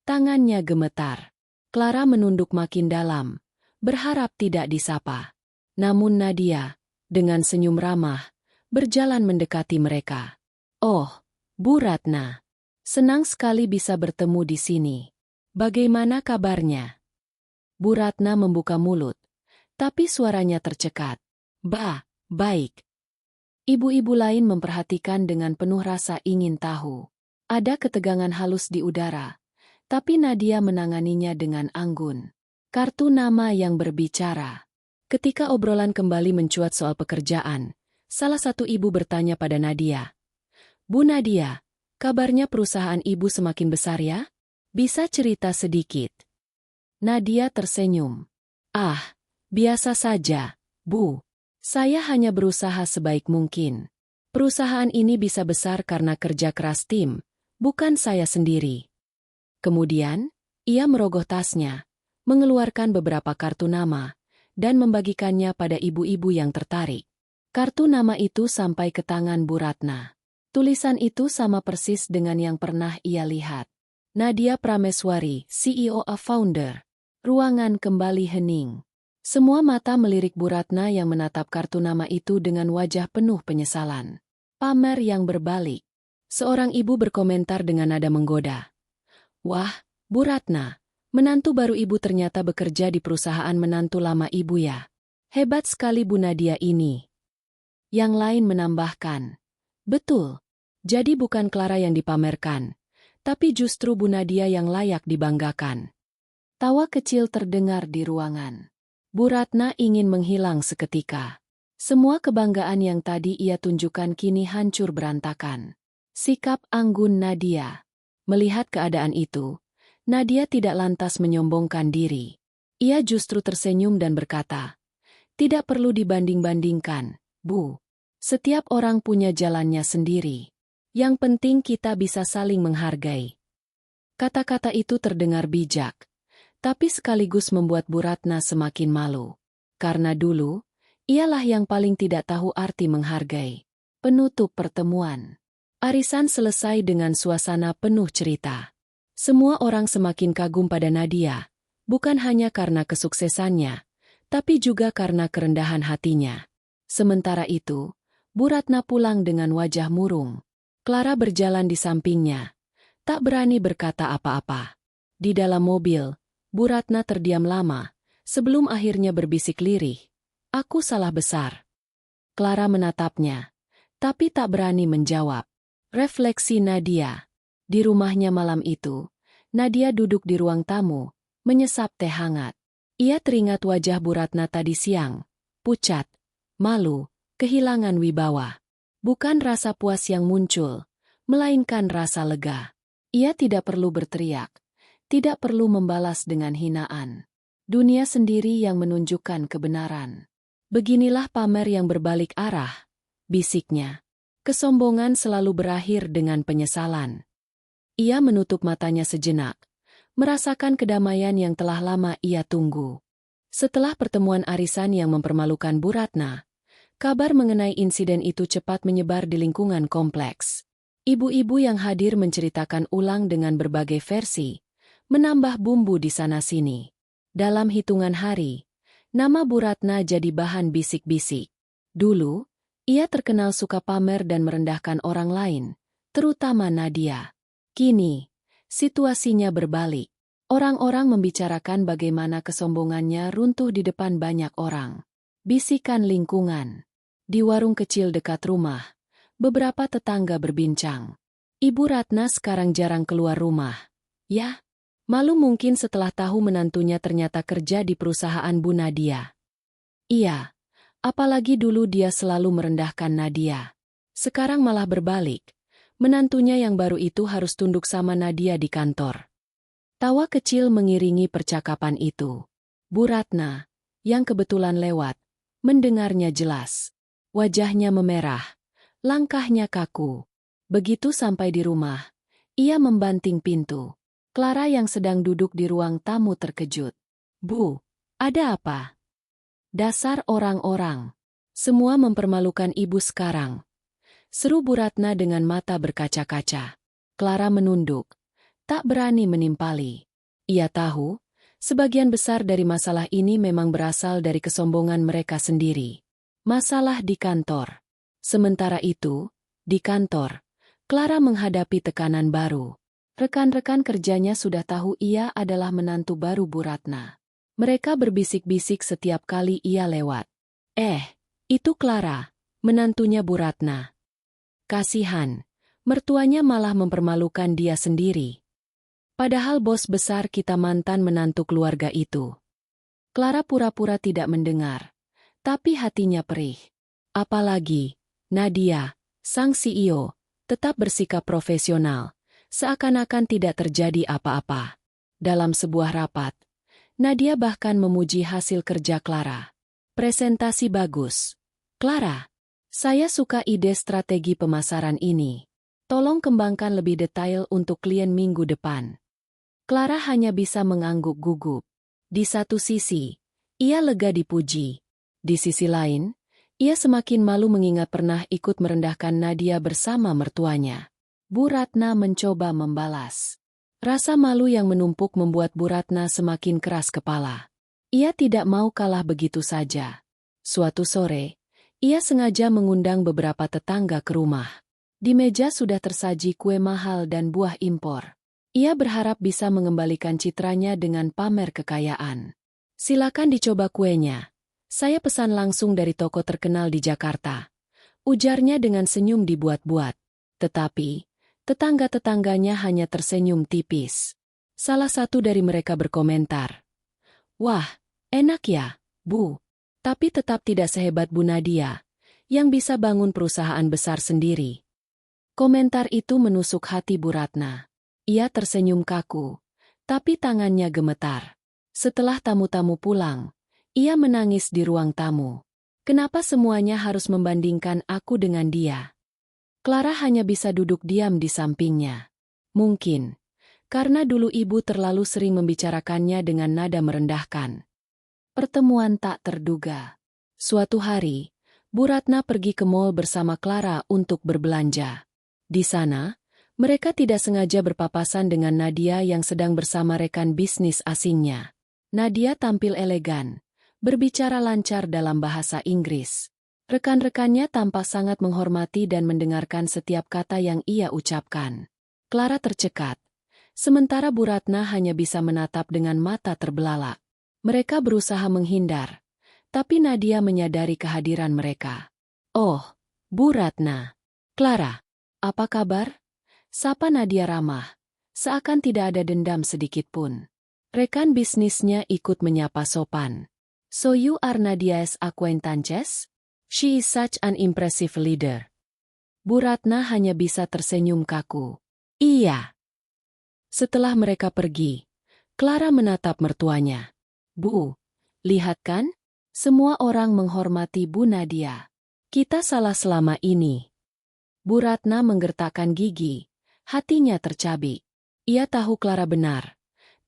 Tangannya gemetar. Clara menunduk makin dalam, berharap tidak disapa. Namun Nadia, dengan senyum ramah, berjalan mendekati mereka. Oh, Bu Ratna. Senang sekali bisa bertemu di sini. Bagaimana kabarnya? Bu Ratna membuka mulut, tapi suaranya tercekat. Baik. Ibu-ibu lain memperhatikan dengan penuh rasa ingin tahu. Ada ketegangan halus di udara. Tapi Nadia menanganinya dengan anggun. Kartu nama yang berbicara. Ketika obrolan kembali mencuat soal pekerjaan, salah satu ibu bertanya pada Nadia. Bu Nadia, kabarnya perusahaan ibu semakin besar ya? Bisa cerita sedikit? Nadia tersenyum. Biasa saja, Bu. Saya hanya berusaha sebaik mungkin. Perusahaan ini bisa besar karena kerja keras tim, bukan saya sendiri. Kemudian, ia merogoh tasnya, mengeluarkan beberapa kartu nama, dan membagikannya pada ibu-ibu yang tertarik. Kartu nama itu sampai ke tangan Bu Ratna. Tulisan itu sama persis dengan yang pernah ia lihat. Nadia Prameswari, CEO of Founder. Ruangan kembali hening. Semua mata melirik Bu Ratna yang menatap kartu nama itu dengan wajah penuh penyesalan. Pamer yang berbalik. Seorang ibu berkomentar dengan nada menggoda. Wah, Bu Ratna, menantu baru ibu ternyata bekerja di perusahaan menantu lama ibu ya. Hebat sekali Bu Nadia ini. Yang lain menambahkan. Betul. Jadi bukan Clara yang dipamerkan, tapi justru Bu Nadia yang layak dibanggakan. Tawa kecil terdengar di ruangan. Bu Ratna ingin menghilang seketika. Semua kebanggaan yang tadi ia tunjukkan kini hancur berantakan. Sikap anggun Nadia. Melihat keadaan itu, Nadia tidak lantas menyombongkan diri. Ia justru tersenyum dan berkata, "Tidak perlu dibanding-bandingkan, Bu. Setiap orang punya jalannya sendiri. Yang penting kita bisa saling menghargai." Kata-kata itu terdengar bijak, tapi sekaligus membuat Bu Ratna semakin malu. Karena dulu, ialah yang paling tidak tahu arti menghargai. Penutup pertemuan. Arisan selesai dengan suasana penuh cerita. Semua orang semakin kagum pada Nadia, bukan hanya karena kesuksesannya, tapi juga karena kerendahan hatinya. Sementara itu, Bu Ratna pulang dengan wajah murung. Clara berjalan di sampingnya, tak berani berkata apa-apa. Di dalam mobil, Bu Ratna terdiam lama, sebelum akhirnya berbisik lirih. Aku salah besar. Clara menatapnya, tapi tak berani menjawab. Refleksi Nadia. Di rumahnya malam itu, Nadia duduk di ruang tamu, menyesap teh hangat. Ia teringat wajah Bu Ratna tadi siang, pucat, malu, kehilangan wibawa. Bukan rasa puas yang muncul, melainkan rasa lega. Ia tidak perlu berteriak, tidak perlu membalas dengan hinaan. Dunia sendiri yang menunjukkan kebenaran. Beginilah pamer yang berbalik arah, bisiknya. Kesombongan selalu berakhir dengan penyesalan. Ia menutup matanya sejenak, merasakan kedamaian yang telah lama ia tunggu. Setelah pertemuan arisan yang mempermalukan Bu Ratna, kabar mengenai insiden itu cepat menyebar di lingkungan kompleks. Ibu-ibu yang hadir menceritakan ulang dengan berbagai versi, menambah bumbu di sana-sini. Dalam hitungan hari, nama Bu Ratna jadi bahan bisik-bisik. Dulu, ia terkenal suka pamer dan merendahkan orang lain, terutama Nadia. Kini, situasinya berbalik. Orang-orang membicarakan bagaimana kesombongannya runtuh di depan banyak orang. Bisikan lingkungan. Di warung kecil dekat rumah, beberapa tetangga berbincang. Ibu Ratna sekarang jarang keluar rumah. Ya, malu mungkin setelah tahu menantunya ternyata kerja di perusahaan Bu Nadia. Iya, apalagi dulu dia selalu merendahkan Nadia. Sekarang malah berbalik. Menantunya yang baru itu harus tunduk sama Nadia di kantor. Tawa kecil mengiringi percakapan itu. Bu Ratna, yang kebetulan lewat, mendengarnya jelas. Wajahnya memerah, langkahnya kaku. Begitu sampai di rumah, ia membanting pintu. Clara yang sedang duduk di ruang tamu terkejut. Bu, ada apa? Dasar orang-orang. Semua mempermalukan ibu sekarang. Seru Bu Ratna dengan mata berkaca-kaca. Clara menunduk, tak berani menimpali. Ia tahu, sebagian besar dari masalah ini memang berasal dari kesombongan mereka sendiri. Masalah di kantor. Sementara itu, di kantor, Clara menghadapi tekanan baru. Rekan-rekan kerjanya sudah tahu ia adalah menantu baru Bu Ratna. Mereka berbisik-bisik setiap kali ia lewat. Itu Clara, menantunya Bu Ratna. Kasihan, mertuanya malah mempermalukan dia sendiri. Padahal bos besar kita mantan menantu keluarga itu. Clara pura-pura tidak mendengar, tapi hatinya perih. Apalagi, Nadia, sang CEO, tetap bersikap profesional. Seakan-akan tidak terjadi apa-apa. Dalam sebuah rapat, Nadia bahkan memuji hasil kerja Clara. Presentasi bagus. Clara, saya suka ide strategi pemasaran ini. Tolong kembangkan lebih detail untuk klien minggu depan. Clara hanya bisa mengangguk gugup. Di satu sisi, ia lega dipuji. Di sisi lain, ia semakin malu mengingat pernah ikut merendahkan Nadia bersama mertuanya. Bu Ratna mencoba membalas. Rasa malu yang menumpuk membuat Bu Ratna semakin keras kepala. Ia tidak mau kalah begitu saja. Suatu sore, ia sengaja mengundang beberapa tetangga ke rumah. Di meja sudah tersaji kue mahal dan buah impor. Ia berharap bisa mengembalikan citranya dengan pamer kekayaan. Silakan dicoba kuenya. Saya pesan langsung dari toko terkenal di Jakarta. Ujarnya dengan senyum dibuat-buat. Tetapi, tetangga-tetangganya hanya tersenyum tipis. Salah satu dari mereka berkomentar. Wah, enak ya, Bu. Tapi tetap tidak sehebat Bu Nadia, yang bisa bangun perusahaan besar sendiri. Komentar itu menusuk hati Bu Ratna. Ia tersenyum kaku, tapi tangannya gemetar. Setelah tamu-tamu pulang, ia menangis di ruang tamu. Kenapa semuanya harus membandingkan aku dengan dia? Clara hanya bisa duduk diam di sampingnya. Mungkin, karena dulu ibu terlalu sering membicarakannya dengan nada merendahkan. Pertemuan tak terduga. Suatu hari, Bu Ratna pergi ke mall bersama Clara untuk berbelanja. Di sana, mereka tidak sengaja berpapasan dengan Nadia yang sedang bersama rekan bisnis asingnya. Nadia tampil elegan, berbicara lancar dalam bahasa Inggris. Rekan-rekannya tampak sangat menghormati dan mendengarkan setiap kata yang ia ucapkan. Clara tercekat, sementara Bu Ratna hanya bisa menatap dengan mata terbelalak. Mereka berusaha menghindar, tapi Nadia menyadari kehadiran mereka. "Oh, Bu Ratna. Clara, apa kabar?" Sapa Nadia ramah, seakan tidak ada dendam sedikit pun. Rekan bisnisnya ikut menyapa sopan. "So you are Nadia's acquaintances? She is such an impressive leader." Bu Ratna hanya bisa tersenyum kaku. "Iya." Setelah mereka pergi, Clara menatap mertuanya. "Bu, lihat kan? Semua orang menghormati Bu Nadia. Kita salah selama ini." Bu Ratna menggertakkan gigi, hatinya tercabik. Ia tahu Clara benar,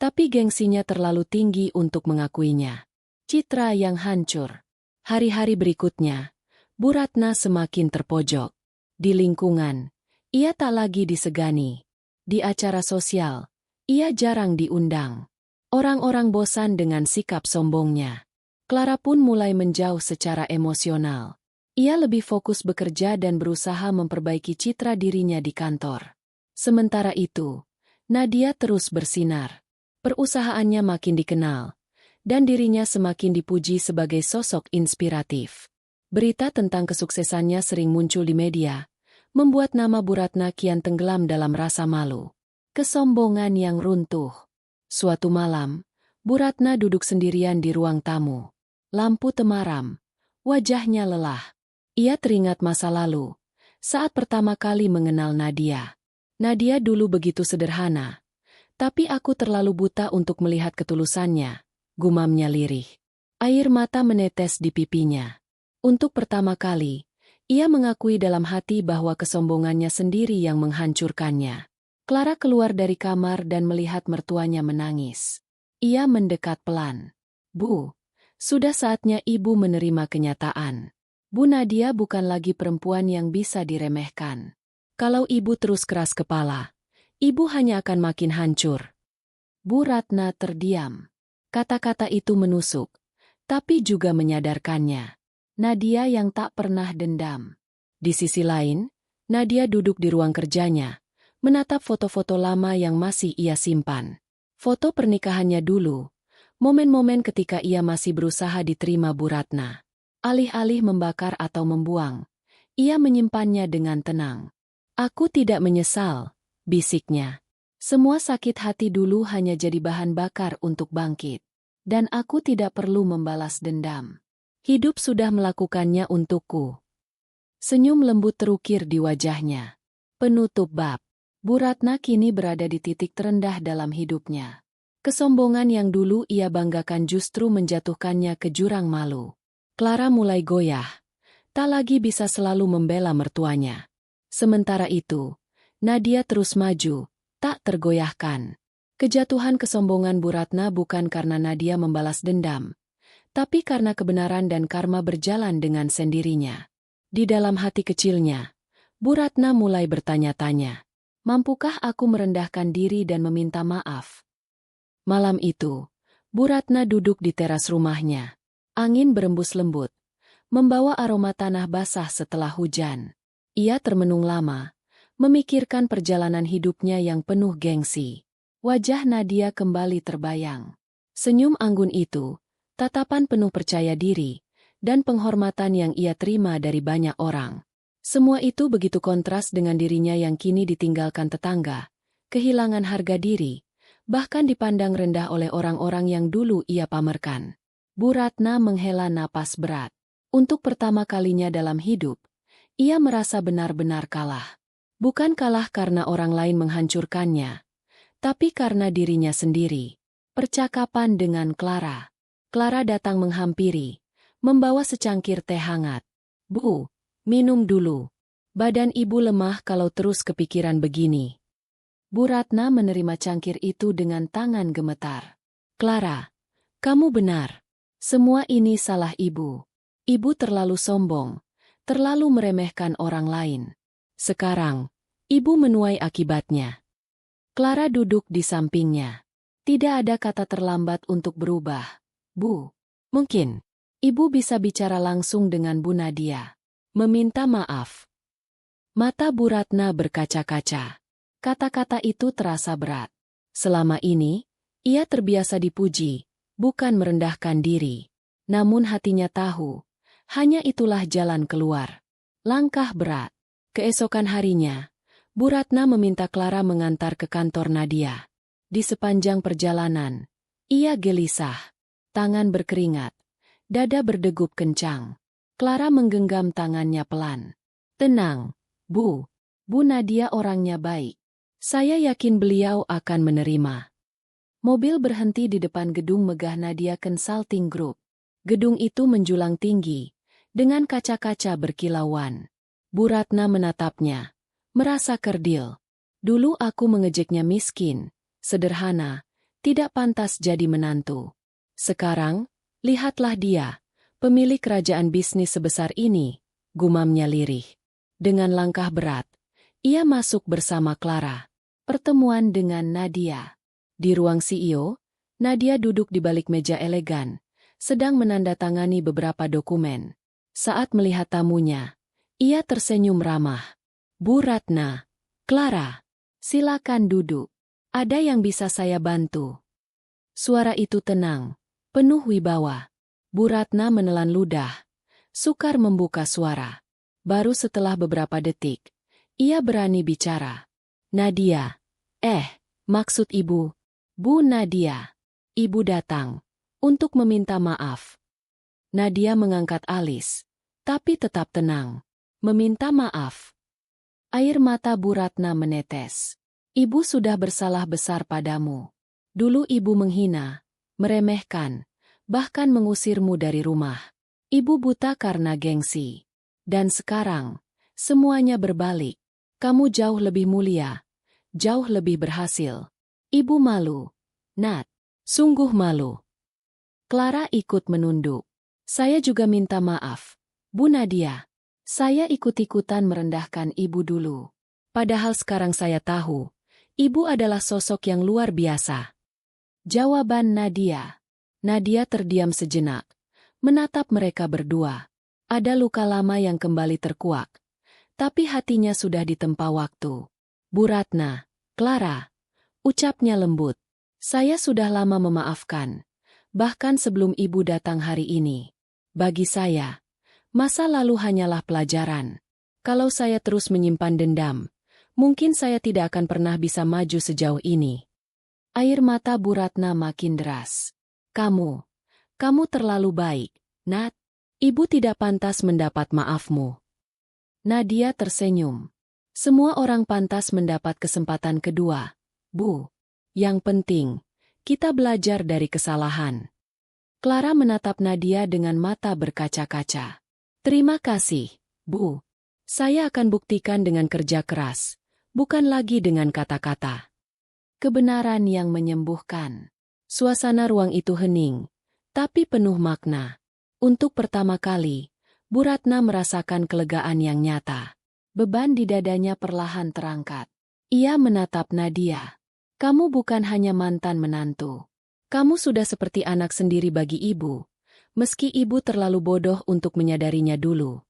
tapi gengsinya terlalu tinggi untuk mengakuinya. Citra yang hancur. Hari-hari berikutnya, Bu Ratna semakin terpojok. Di lingkungan, ia tak lagi disegani. Di acara sosial, ia jarang diundang. Orang-orang bosan dengan sikap sombongnya. Clara pun mulai menjauh secara emosional. Ia lebih fokus bekerja dan berusaha memperbaiki citra dirinya di kantor. Sementara itu, Nadia terus bersinar. Perusahaannya makin dikenal, dan dirinya semakin dipuji sebagai sosok inspiratif. Berita tentang kesuksesannya sering muncul di media, membuat nama Bu Ratna kian tenggelam dalam rasa malu. Kesombongan yang runtuh. Suatu malam, Bu Ratna duduk sendirian di ruang tamu. Lampu temaram, wajahnya lelah. Ia teringat masa lalu, saat pertama kali mengenal Nadia. "Nadia dulu begitu sederhana, tapi aku terlalu buta untuk melihat ketulusannya," gumamnya lirih. Air mata menetes di pipinya. Untuk pertama kali, ia mengakui dalam hati bahwa kesombongannya sendiri yang menghancurkannya. Clara keluar dari kamar dan melihat mertuanya menangis. Ia mendekat pelan. "Bu, sudah saatnya ibu menerima kenyataan. Bu Nadia bukan lagi perempuan yang bisa diremehkan. Kalau ibu terus keras kepala, ibu hanya akan makin hancur." Bu Ratna terdiam. Kata-kata itu menusuk, tapi juga menyadarkannya. Nadia yang tak pernah dendam. Di sisi lain, Nadia duduk di ruang kerjanya, menatap foto-foto lama yang masih ia simpan. Foto pernikahannya dulu, momen-momen ketika ia masih berusaha diterima Bu Ratna. Alih-alih membakar atau membuang, ia menyimpannya dengan tenang. "Aku tidak menyesal," bisiknya. "Semua sakit hati dulu hanya jadi bahan bakar untuk bangkit. Dan aku tidak perlu membalas dendam. Hidup sudah melakukannya untukku." Senyum lembut terukir di wajahnya. Penutup bab. Bu Ratna kini berada di titik terendah dalam hidupnya. Kesombongan yang dulu ia banggakan justru menjatuhkannya ke jurang malu. Clara mulai goyah. Tak lagi bisa selalu membela mertuanya. Sementara itu, Nadia terus maju, tak tergoyahkan. Kejatuhan kesombongan Bu Ratna bukan karena Nadia membalas dendam, tapi karena kebenaran dan karma berjalan dengan sendirinya. Di dalam hati kecilnya, Bu Ratna mulai bertanya-tanya, "Mampukah aku merendahkan diri dan meminta maaf?" Malam itu, Bu Ratna duduk di teras rumahnya. Angin berembus lembut, membawa aroma tanah basah setelah hujan. Ia termenung lama, memikirkan perjalanan hidupnya yang penuh gengsi. Wajah Nadia kembali terbayang. Senyum anggun itu, tatapan penuh percaya diri, dan penghormatan yang ia terima dari banyak orang. Semua itu begitu kontras dengan dirinya yang kini ditinggalkan tetangga, kehilangan harga diri, bahkan dipandang rendah oleh orang-orang yang dulu ia pamerkan. Bu Ratna menghela napas berat. Untuk pertama kalinya dalam hidup, ia merasa benar-benar kalah. Bukan kalah karena orang lain menghancurkannya, tapi karena dirinya sendiri. Percakapan dengan Clara. Clara datang menghampiri, membawa secangkir teh hangat. "Bu, minum dulu. Badan ibu lemah kalau terus kepikiran begini." Bu Ratna menerima cangkir itu dengan tangan gemetar. "Clara, kamu benar. Semua ini salah ibu. Ibu terlalu sombong, terlalu meremehkan orang lain. Sekarang, ibu menuai akibatnya." Clara duduk di sampingnya. "Tidak ada kata terlambat untuk berubah, Bu. Mungkin, ibu bisa bicara langsung dengan Bu Nadia. Meminta maaf. Mata Bu Ratna berkaca-kaca. Kata-kata itu terasa berat. Selama ini, ia terbiasa dipuji, bukan merendahkan diri. Namun hatinya tahu, hanya itulah jalan keluar. Langkah berat. Keesokan harinya, Bu Ratna meminta Clara mengantar ke kantor Nadia. Di sepanjang perjalanan, ia gelisah. Tangan berkeringat. Dada berdegup kencang. Clara menggenggam tangannya pelan. Tenang, Bu. Bu Nadia orangnya baik. Saya yakin beliau akan menerima. Mobil berhenti di depan gedung megah Nadia Consulting Group. Gedung itu menjulang tinggi, dengan kaca-kaca berkilauan. Bu Ratna menatapnya, merasa kerdil. Dulu aku mengejeknya miskin, sederhana, tidak pantas jadi menantu. Sekarang, lihatlah dia, pemilik kerajaan bisnis sebesar ini, gumamnya lirih. Dengan langkah berat, ia masuk bersama Clara. Pertemuan dengan Nadia. Di ruang CEO, Nadia duduk di balik meja elegan, sedang menandatangani beberapa dokumen. Saat melihat tamunya, ia tersenyum ramah. Bu Ratna, Clara, silakan duduk. Ada yang bisa saya bantu? Suara itu tenang, penuh wibawa. Bu Ratna menelan ludah, sukar membuka suara. Baru setelah beberapa detik, ia berani bicara. Nadia, maksud ibu, Bu Nadia. Ibu datang untuk meminta maaf. Nadia mengangkat alis, tapi tetap tenang. Meminta maaf. Air mata Bu Ratna menetes. Ibu sudah bersalah besar padamu. Dulu ibu menghina, meremehkan, bahkan mengusirmu dari rumah. Ibu buta karena gengsi. Dan sekarang, semuanya berbalik. Kamu jauh lebih mulia, jauh lebih berhasil. Ibu malu. Nat, sungguh malu. Clara ikut menunduk. Saya juga minta maaf, Bu Nadia. Saya ikut-ikutan merendahkan ibu dulu. Padahal sekarang saya tahu, ibu adalah sosok yang luar biasa. Jawaban Nadia. Nadia terdiam sejenak, menatap mereka berdua. Ada luka lama yang kembali terkuak, tapi hatinya sudah ditempa waktu. Bu Ratna, Clara, ucapnya lembut. Saya sudah lama memaafkan, bahkan sebelum ibu datang hari ini. Bagi saya, masa lalu hanyalah pelajaran. Kalau saya terus menyimpan dendam, mungkin saya tidak akan pernah bisa maju sejauh ini. Air mata Bu Ratna makin deras. Kamu terlalu baik, Nat. Ibu tidak pantas mendapat maafmu. Nadia tersenyum. Semua orang pantas mendapat kesempatan kedua, Bu. Yang penting, kita belajar dari kesalahan. Clara menatap Nadia dengan mata berkaca-kaca. Terima kasih, Bu. Saya akan buktikan dengan kerja keras, bukan lagi dengan kata-kata. Kebenaran yang menyembuhkan. Suasana ruang itu hening, tapi penuh makna. Untuk pertama kali, Bu Ratna merasakan kelegaan yang nyata. Beban di dadanya perlahan terangkat. Ia menatap Nadia. Kamu bukan hanya mantan menantu. Kamu sudah seperti anak sendiri bagi ibu, meski ibu terlalu bodoh untuk menyadarinya dulu.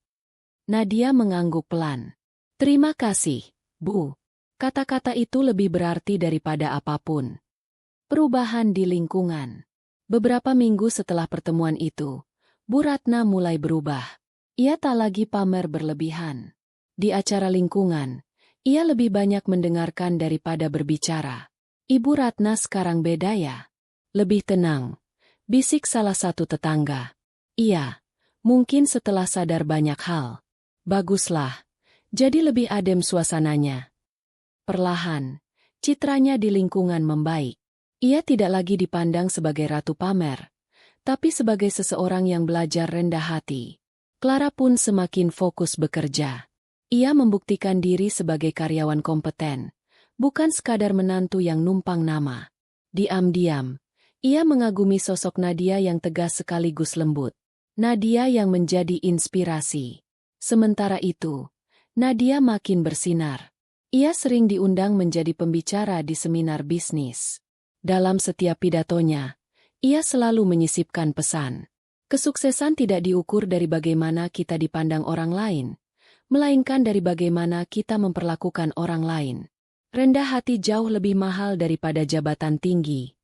Nadia mengangguk pelan. Terima kasih, Bu. Kata-kata itu lebih berarti daripada apapun. Perubahan di lingkungan. Beberapa minggu setelah pertemuan itu, Bu Ratna mulai berubah. Ia tak lagi pamer berlebihan. Di acara lingkungan, ia lebih banyak mendengarkan daripada berbicara. Ibu Ratna sekarang beda ya? Lebih tenang, bisik salah satu tetangga. Iya, mungkin setelah sadar banyak hal. Baguslah, jadi lebih adem suasananya. Perlahan, citranya di lingkungan membaik. Ia tidak lagi dipandang sebagai ratu pamer, tapi sebagai seseorang yang belajar rendah hati. Clara pun semakin fokus bekerja. Ia membuktikan diri sebagai karyawan kompeten, bukan sekadar menantu yang numpang nama. Diam-diam, ia mengagumi sosok Nadia yang tegas sekaligus lembut. Nadia yang menjadi inspirasi. Sementara itu, Nadia makin bersinar. Ia sering diundang menjadi pembicara di seminar bisnis. Dalam setiap pidatonya, ia selalu menyisipkan pesan. Kesuksesan tidak diukur dari bagaimana kita dipandang orang lain, melainkan dari bagaimana kita memperlakukan orang lain. Rendah hati jauh lebih mahal daripada jabatan tinggi.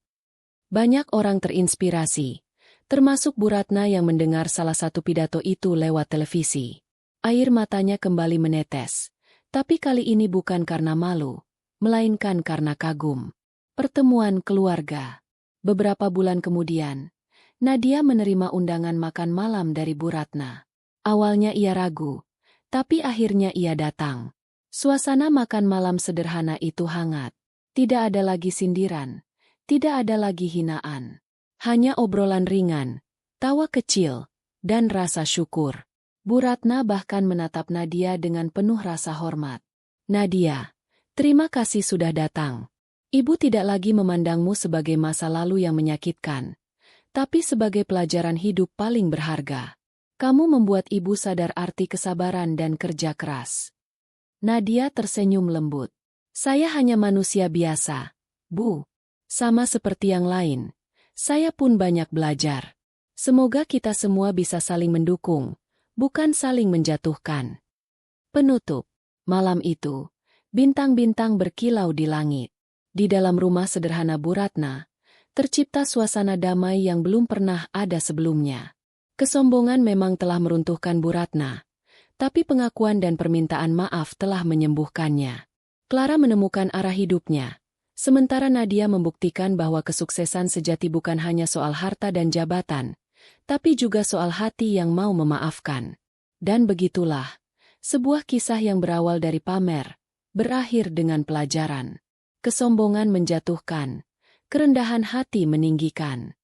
Banyak orang terinspirasi, termasuk Bu Ratna yang mendengar salah satu pidato itu lewat televisi. Air matanya kembali menetes, tapi kali ini bukan karena malu, melainkan karena kagum. Pertemuan keluarga. Beberapa bulan kemudian, Nadia menerima undangan makan malam dari Bu Ratna. Awalnya ia ragu, tapi akhirnya ia datang. Suasana makan malam sederhana itu hangat. Tidak ada lagi sindiran, tidak ada lagi hinaan. Hanya obrolan ringan, tawa kecil, dan rasa syukur. Bu Ratna bahkan menatap Nadia dengan penuh rasa hormat. Nadia, terima kasih sudah datang. Ibu tidak lagi memandangmu sebagai masa lalu yang menyakitkan, tapi sebagai pelajaran hidup paling berharga. Kamu membuat ibu sadar arti kesabaran dan kerja keras. Nadia tersenyum lembut. Saya hanya manusia biasa, Bu. Sama seperti yang lain. Saya pun banyak belajar. Semoga kita semua bisa saling mendukung, bukan saling menjatuhkan. Penutup. Malam itu, bintang-bintang berkilau di langit. Di dalam rumah sederhana Bu Ratna, tercipta suasana damai yang belum pernah ada sebelumnya. Kesombongan memang telah meruntuhkan Bu Ratna, tapi pengakuan dan permintaan maaf telah menyembuhkannya. Clara menemukan arah hidupnya, sementara Nadia membuktikan bahwa kesuksesan sejati bukan hanya soal harta dan jabatan, tapi juga soal hati yang mau memaafkan. Dan begitulah, sebuah kisah yang berawal dari pamer, berakhir dengan pelajaran. Kesombongan menjatuhkan, kerendahan hati meninggikan.